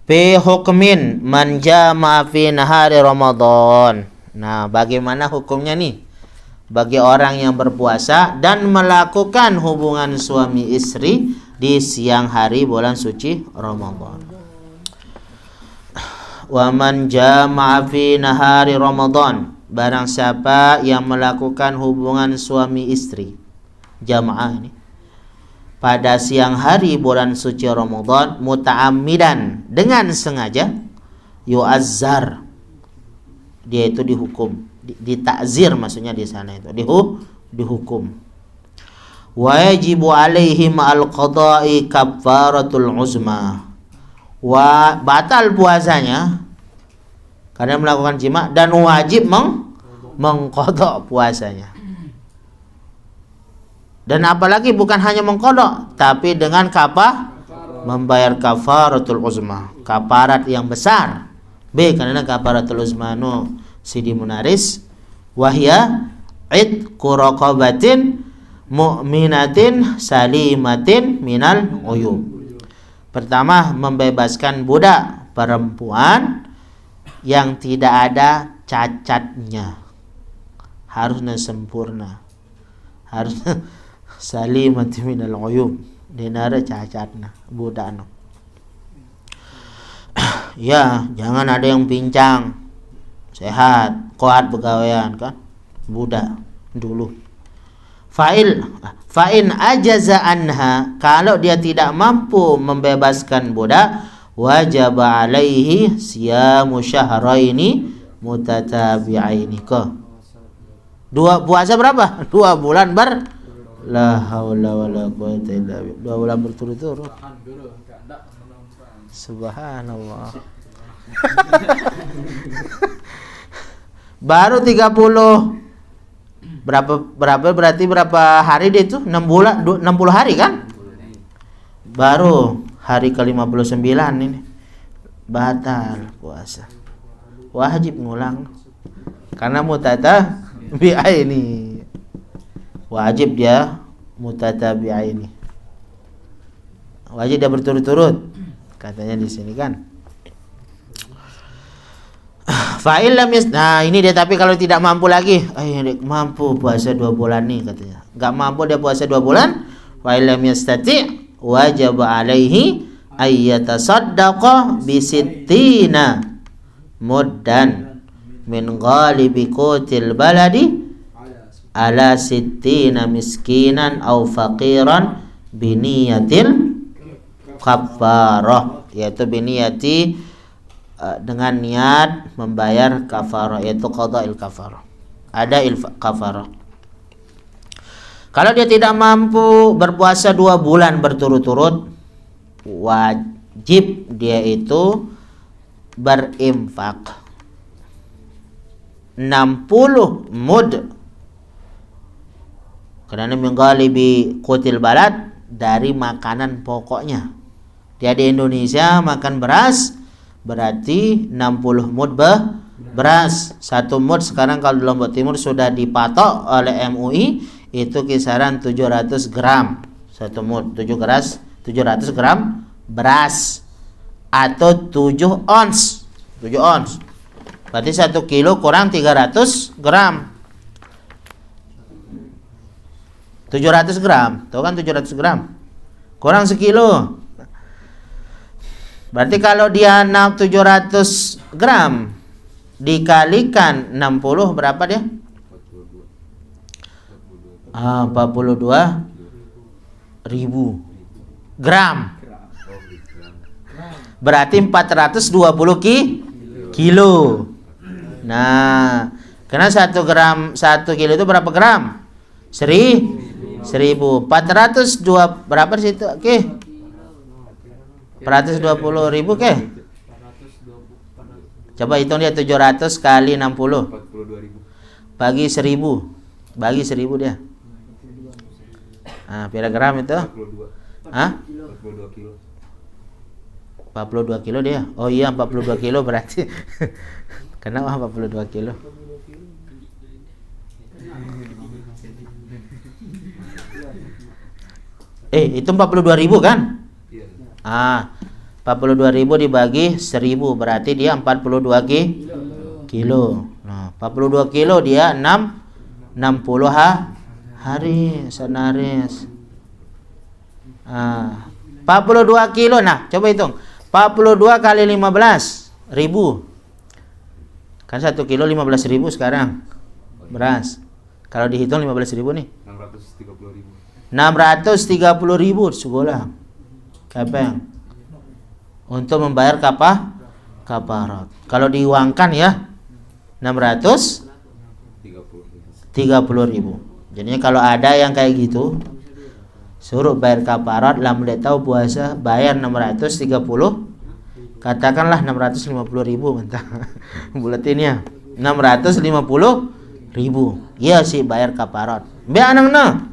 Fi hukmin man jama'a fi nahari Ramadan. Nah, bagaimana hukumnya nih bagi orang yang berpuasa dan melakukan hubungan suami istri di siang hari bulan suci Ramadan. Wa man jama'a fi nahari Ramadan, barang siapa yang melakukan hubungan suami istri jamaah ini. Pada siang hari bulan suci Ramadan muta'ammidan, dengan sengaja, yu'azzar, dia itu dihukum, ditakzir maksudnya di sana itu dihukum. Wa yajibu alaihim al-qada'i kaffaratul uzma, wa batal puasanya karena melakukan jima, dan wajib mengqada puasanya. Dan apalagi bukan hanya mengqada, tapi dengan membayar kafaratul uzma, kafarat yang besar. B, karena kafaratul uzma Sidi Munaris, wahya idqu raqabatin mu'minatin salimatin minal uyub. Pertama, membebaskan budak perempuan yang tidak ada cacatnya, harusnya sempurna, harusnya salimatin minal uyub, dinara cacatna budakna. Ya, jangan ada yang pincang, sehat, kuat pegawaian kan, budak dulu. Fa'in ajaza anha, kalau dia tidak mampu membebaskan budak, wajib alaihi siyamu syahraini mutatabi'aini. Puasa berapa? 2 bulan la haula wala quwata illa billah. 2 bulan berturut-turut. Subhanallah. Baru 30 berarti berapa hari dia itu? 60 hari kan? Baru hari ke-59 ini batal puasa. Wajib ngulang. Karena mutatabi'aini. Wajib dia mutatabi'aini. Wajib dia berturut-turut. Katanya di sini kan. Nah ini dia, tapi kalau tidak mampu lagi, mampu puasa 2 bulan nih katanya, nggak mampu dia puasa 2 bulan, fa'ilam yastati wajib alaihi ayyatasaddaqa bisittina muddan min ghalibi qutil baladi ala sittina miskinan au faqiran biniyatil kafarah, yaitu biniyati dengan niat membayar kafarah, yaitu qada'il kafarah, ada kafarah. Kalau dia tidak mampu berpuasa 2 bulan berturut-turut, wajib dia itu berinfak 60 mud, karena menggalibi qutil balad, dari makanan pokoknya. Dia di Indonesia makan beras, berarti 60 mud beras. 1 mud sekarang kalau di Lombok Timur sudah dipatok oleh MUI, itu kisaran 700 gram. 1 mud 700 gram beras, atau 7 ons. 7 ons berarti 1 kilo kurang 300 gram. 700 gram, tahu kan 700 gram kurang sekilo. Berarti kalau dia 700 gram dikalikan 60 berapa dia? 42.000 gram. Berarti 420 kilo. Nah, karena 1 kilo itu berapa gram? 1000. 402 berapa di situ? Oke. 420.000 ke? Coba hitung dia, 700 kali 60 bagi 1000. Bagi 1000 dia. Berapa gram itu? 42 kilo. 42 kilo dia. Oh iya, 42 kilo berarti. Kenapa 42 kilo? Itu 42.000 kan? 42.000 dibagi 1000 berarti dia 42 kilo. Nah, 42 kilo dia 60 hari senaris. 42 kilo. Nah, coba hitung. 42 kali 15.000. Kan 1 kilo 15.000 sekarang beras. Kalau dihitung 15.000 nih. 630.000. 630.000 sekolah. Kepeng. Untuk membayar kafarat. Kalau diuangkan ya 630.000. Jadinya kalau ada yang kayak gitu suruh bayar kafarat, lah mulai tahu puasa bayar 630, katakanlah 650.000 mentah. Buletinnya 650.000. Iya sih bayar kafarat. Be anangna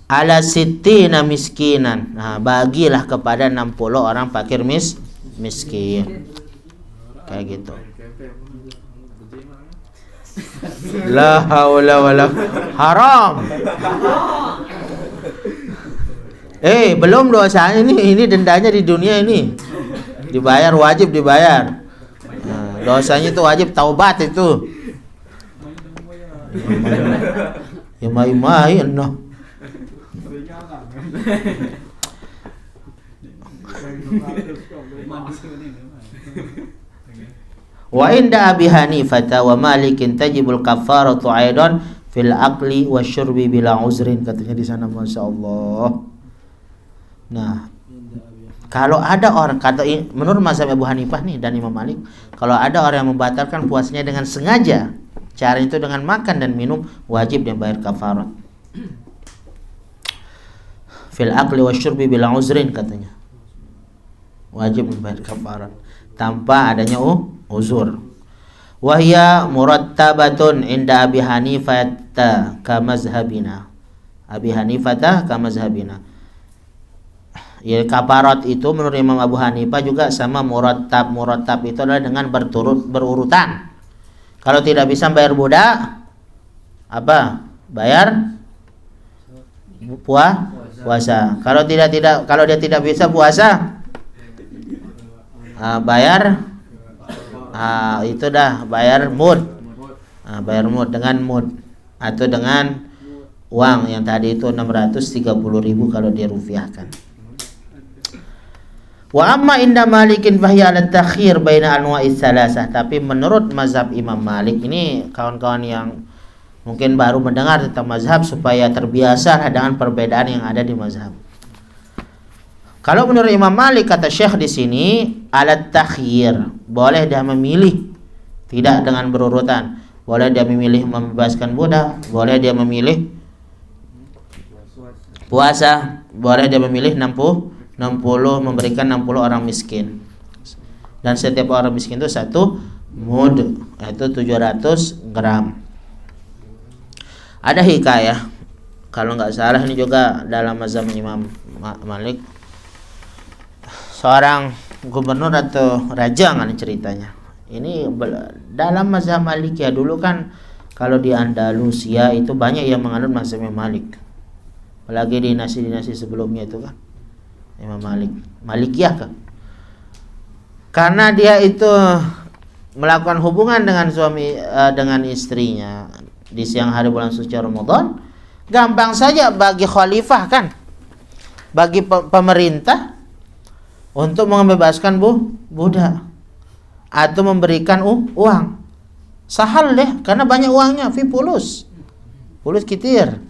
ala sittina miskinan. Nah, bagilah kepada 60 orang fakir miskin. Kayak gitu. La haula wala haram. Belum dosa ini dendanya di dunia ini. Dibayar, wajib dibayar. Nah, dosanya itu wajib taubat itu. Ya mai no. Wa inda Abi Hanifah wa Malikin tajibul kafaratu aidan fil aqli wasyurbi bila uzrin, katanya di sana, Masya Allah. Nah, kalau ada orang kata menurut mazhab Abu Hanifah nih dan Imam Malik, kalau ada orang yang membatalkan puasanya dengan sengaja, cara itu dengan makan dan minum, wajib dia bayar kafarat. Fil aqli wasyurbi bila uzrin, katanya wajib membayar kafarat tanpa adanya uzur. Wahya murattabatun inda Abi Hanifah ka mazhabina. Abi Hanifah ka mazhabina. Ya, kafarat itu menurut Imam Abu Hanifah juga sama murattab. Murattab itu adalah dengan berurutan. Kalau tidak bisa bayar budak, apa? Bayar puasa. Kalau dia tidak bisa puasa, bayar itu dah bayar mud. Bayar mud dengan mud atau dengan uang yang tadi itu 630.000 kalau dia rupiahkan. Wa amma inda Malikin fahiya ala takhir baina anwa'is salasah. Tapi menurut mazhab Imam Malik, ini kawan-kawan yang mungkin baru mendengar tentang mazhab supaya terbiasa dengan perbedaan yang ada di mazhab. Kalau menurut Imam Malik, kata Syekh di sini, alat takhir, boleh dia memilih, tidak dengan berurutan. Boleh dia memilih membebaskan budak, boleh dia memilih puasa, boleh dia memilih 60 memberikan 60 orang miskin. Dan setiap orang miskin itu 1 mud, yaitu 700 gram. Ada hikayah, kalau nggak salah ini juga dalam mazhab Imam Malik, seorang gubernur atau raja kan ceritanya. Ini dalam mazhab Malik ya, dulu kan kalau di Andalusia itu banyak yang menganut mazhab Malik. Apalagi dinasti-dinasti sebelumnya itu kan Imam Malikiyah kan. Karena dia itu melakukan hubungan dengan dengan istrinya di siang hari bulan suci Ramadan, gampang saja bagi khalifah kan, bagi pemerintah untuk membebaskan budak atau memberikan uang. Sahal deh, karena banyak uangnya, pulus kitir.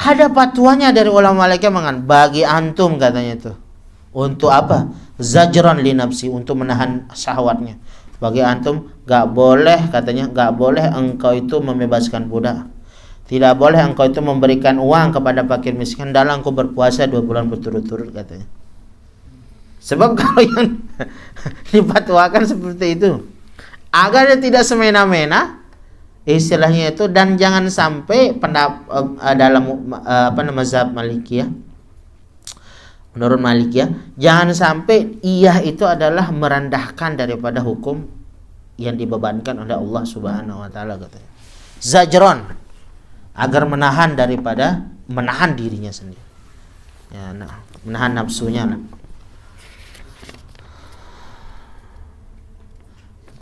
Ada patuanya dari ulama Malikiyah bagi antum, katanya itu. Untuk apa? Zajran li nafsi, untuk menahan syahwatnya. Bagi antum enggak boleh, katanya, enggak boleh engkau itu membebaskan budak. Tidak boleh engkau itu memberikan uang kepada fakir miskin dalam engkau berpuasa 2 bulan berturut-turut, katanya. Sebab kalau yang dipatwakan seperti itu, agar dia tidak semena-mena istilahnya itu, dan jangan sampai dalam mazhab Malikiyah, menurut Malikiyah, jangan sampai ia itu adalah merendahkan daripada hukum yang dibebankan oleh Allah Subhanahu wa taala, katanya. Zajron, agar menahan dirinya sendiri. Ya, menahan nafsunya lah.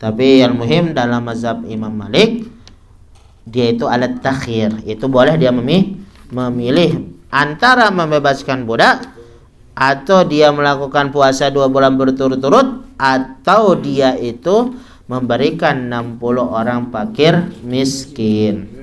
Tapi yang muhim dalam mazhab Imam Malik, dia itu alat takhir, itu boleh dia memilih antara membebaskan budak, atau dia melakukan puasa 2 bulan berturut-turut, atau dia itu memberikan 60 orang fakir miskin.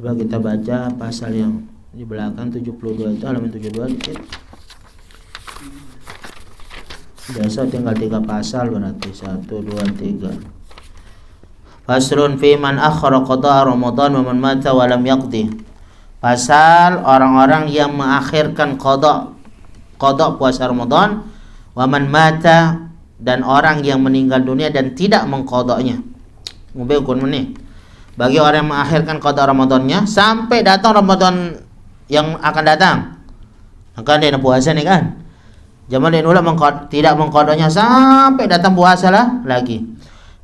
Coba kita baca pasal yang di belakang 72 itu, halaman 72 dikit. Biasa tinggal 3 pasal berarti 1, 2, 3. Faslun fi man akhara qada Ramadan wa man mata wa lam yaqdi. Pasal orang-orang yang mengakhirkan qada puasa Ramadan, wa man mata, dan orang yang meninggal dunia dan tidak mengqadanya. Ngubekun meneh. Bagi orang yang mengakhirkan qada Ramadannya sampai datang Ramadan yang akan datang. Maka dia puasa nih kan. Zaman dia tidak mengqadanya sampai datang puasa lah lagi.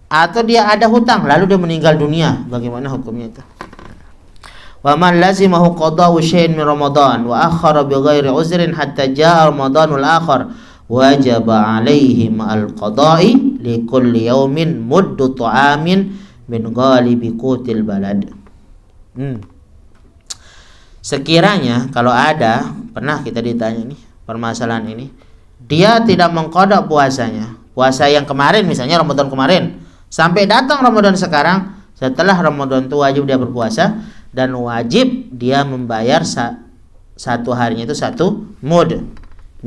Atau dia ada hutang lalu dia meninggal dunia. Bagaimana hukumnya itu? Wa man lazimahu qada'u syai'in min Ramadan wa akhara bi ghairi uzrin hatta jaa Ramadanul akhar wajaba alaihi ma'al qada'i li kulli yawmin muddu ta'amin min ghalibi qutil balad. Sekiranya kalau ada, pernah kita ditanya nih permasalahan ini, dia tidak mengqada puasanya, puasa yang kemarin misalnya Ramadan kemarin, sampai datang Ramadan sekarang, setelah Ramadan itu wajib dia berpuasa dan wajib dia membayar satu harinya itu 1 mud.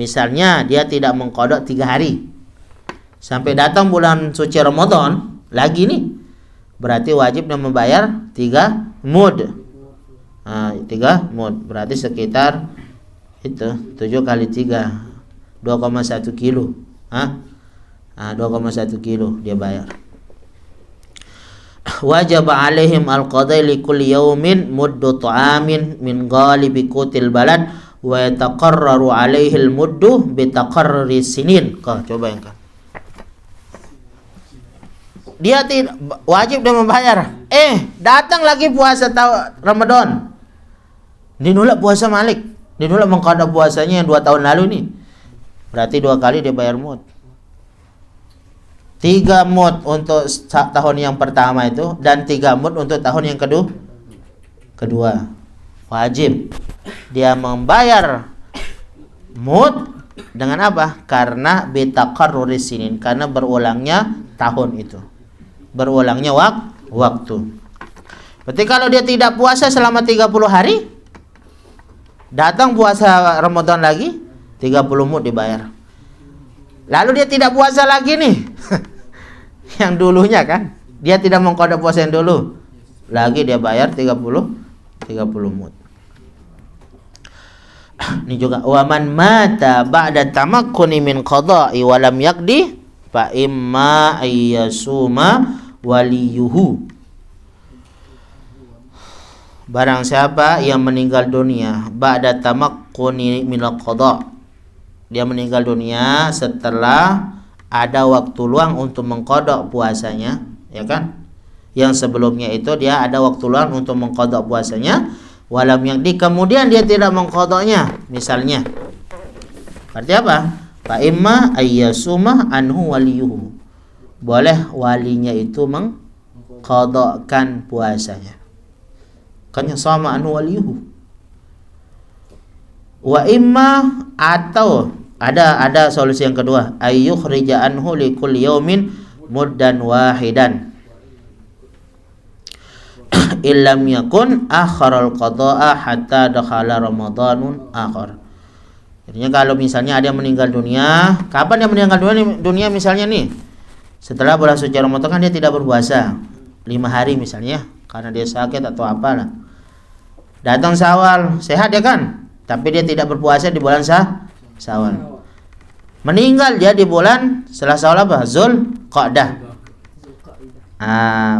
Misalnya dia tidak mengqada 3 hari, sampai datang bulan suci Ramadan lagi nih, berarti wajib dia membayar 3 mud. 3 mud berarti sekitar itu 7 kali 3 2,1 kilo. 2,1 kilo dia bayar. Wajib alaihim al-qadai li kulli yawmin muddu ta'amin min ghalibi qutil balad wa yataqarraru alaihi al-muddu bi taqarruri sinin. Coba yang kan. Dia tidak wajib dia membayar. Datang lagi puasa Ramadan. Dinulak puasa Malik. Dinulak mengqada puasanya yang 2 tahun lalu nih. Berarti 2 kali dia bayar mud. 3 mud untuk tahun yang pertama itu dan 3 mud untuk tahun yang kedua. Wajib dia membayar mud dengan apa? Karena bitaqarruri sinin, karena berulangnya tahun itu. Berulangnya waktu. Berarti kalau dia tidak puasa selama 30 hari, datang puasa Ramadan lagi, 30 mud dibayar. Lalu dia tidak puasa lagi nih. Yang dulunya kan, dia tidak mengqada puasa yang dulu. Lagi dia bayar 30 mud. Ini juga wa man mata ba'da tamakkuni min qada'i wa lam yaqdi fa imma ayyasuma waliyuhu. Barang siapa yang meninggal dunia ba'da tamakkuni min qada', dia meninggal dunia setelah ada waktu luang untuk mengqada puasanya, ya kan? Yang sebelumnya itu dia ada waktu luang untuk mengqada puasanya, walam yang kemudian dia tidak mengqadanya, misalnya. Berarti apa? Fa imma ayyasuma anhu waliyuhu. Boleh walinya itu mengqadakan puasanya. Kan sama anhu waliyuhu. Wa imma, atau ada solusi yang kedua, ayyukhrija anhu li kulli yaumin muddan wahidan illam yakun akharal qada'a hatta dakhala ramadanun akhar. Jadinya kalau misalnya ada yang meninggal dunia, kapan dia meninggal dunia misalnya nih? Setelah bulan suci Ramadan kan dia tidak berpuasa 5 hari misalnya karena dia sakit atau apalah. Datang Syawal, sehat ya kan? Tapi dia tidak berpuasa di bulan Syawal. Meninggal dia di bulan setelah Syawal apa? Zulqa'dah.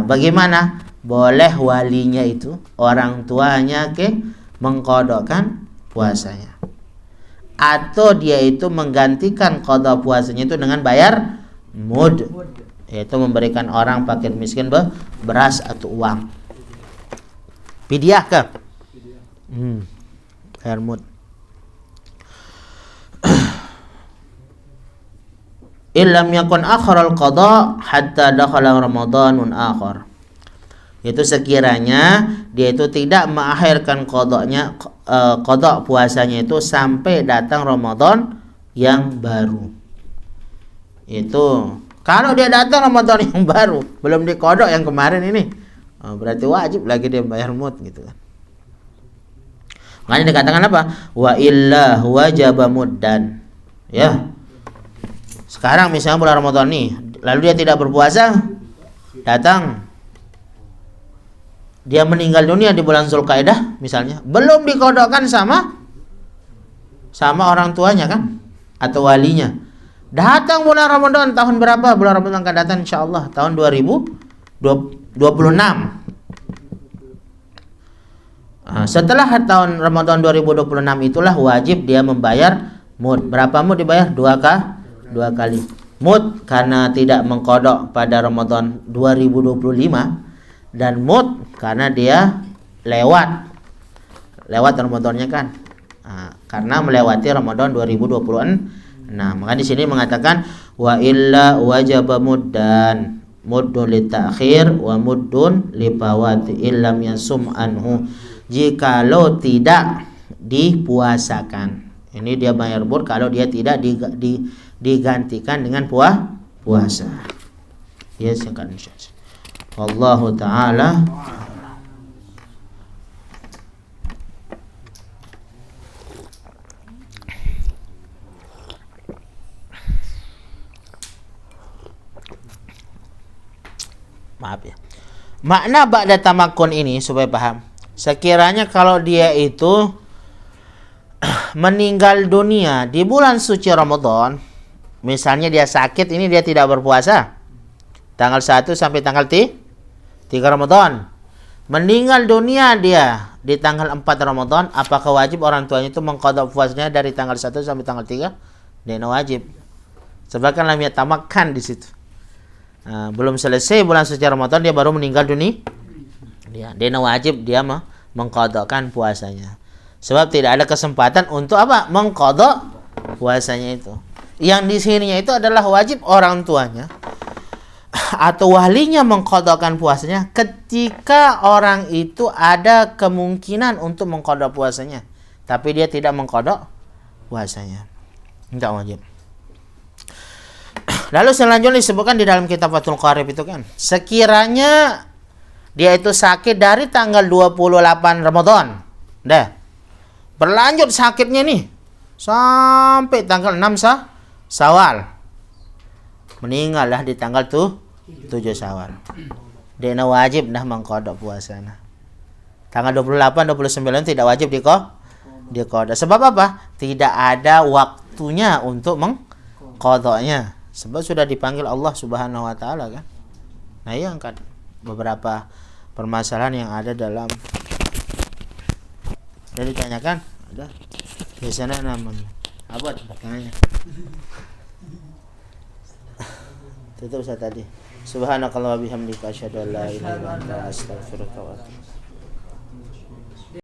Bagaimana? Boleh walinya itu, orang tuanya mengqadakan puasanya. Atau dia itu menggantikan qada puasanya itu dengan bayar mud, yaitu memberikan orang fakir miskin beras atau uang. Fidyah Bayar mud. Illam yakun akharal qada hatta dakhala ramadanun akhar. Itu sekiranya dia itu tidak mengakhirkan qada puasanya itu sampai datang Ramadan yang baru. Itu kalau dia datang Ramadan yang baru, belum dikodok yang kemarin ini, berarti wajib lagi dia bayar mud gitu kan. Makanya dikatakan apa? Wa illa wajaba muddan. Ya. Sekarang misalnya bulan Ramadan nih, lalu dia tidak berpuasa, datang, dia meninggal dunia di bulan Zulkaidah misalnya, belum dikodokkan sama orang tuanya kan, atau walinya. Datang bulan Ramadan tahun berapa? Bulan Ramadan akan datang insyaallah tahun 2026. Setelah tahun Ramadan 2026 itulah wajib dia membayar mud. Berapa mud dibayar? Dua kali mud karena tidak mengkodok pada Ramadan 2025, dan mud karena dia lewat Ramadannya kan, karena melewati Ramadan 2026. Maka di sini mengatakan wa illa wajaba muddan, muddun litakhir wa muddun lifawati illam yasum anhu. Jikalau tidak dipuasakan, ini dia bayar mud kalau dia tidak digantikan dengan puasa. Ya, silakan. Wallahu taala. Maaf ya. Makna ba'da tamakkun ini supaya paham. Sekiranya kalau dia itu meninggal dunia di bulan suci Ramadan, misalnya dia sakit, ini dia tidak berpuasa tanggal 1 sampai tanggal 3 Ramadan, meninggal dunia dia di tanggal 4 Ramadan, apakah wajib orang tuanya itu mengqadha puasanya dari tanggal 1 sampai tanggal 3? Dia wajib. Sebab kan lam yatamakkan di situ. Belum selesai bulan suci Ramadan dia baru meninggal dunia. Dia wajib dia mengqadhakan puasanya. Sebab tidak ada kesempatan untuk apa? Mengqadha puasanya itu. Yang di sininya itu adalah wajib orang tuanya atau walinya mengqadhakan puasanya ketika orang itu ada kemungkinan untuk mengqadha puasanya, tapi dia tidak mengqadha puasanya. Tidak wajib. Lalu selanjutnya disebutkan di dalam kitab Fathul Qarib itu kan, sekiranya dia itu sakit dari tanggal 28 Ramadan, berlanjut sakitnya nih sampai tanggal 6 Syawal, meninggallah di tanggal 7 Syawal. Dia wajib dah mengqadha puasanya. Tanggal 28, 29 tidak wajib diqadha. Sebab apa? Tidak ada waktunya untuk mengqadhanya. Sebab sudah dipanggil Allah Subhanahu wa taala kan. Nah, yang kan beberapa permasalahan yang ada dalam. Sudah ditanyakan? Ada? Di sana namanya. Apa pertanyaannya? Tutup saya tadi. Subhanakallah wa bihamdika asyhadu an la ilaha illa anta astaghfiruka wa atubu.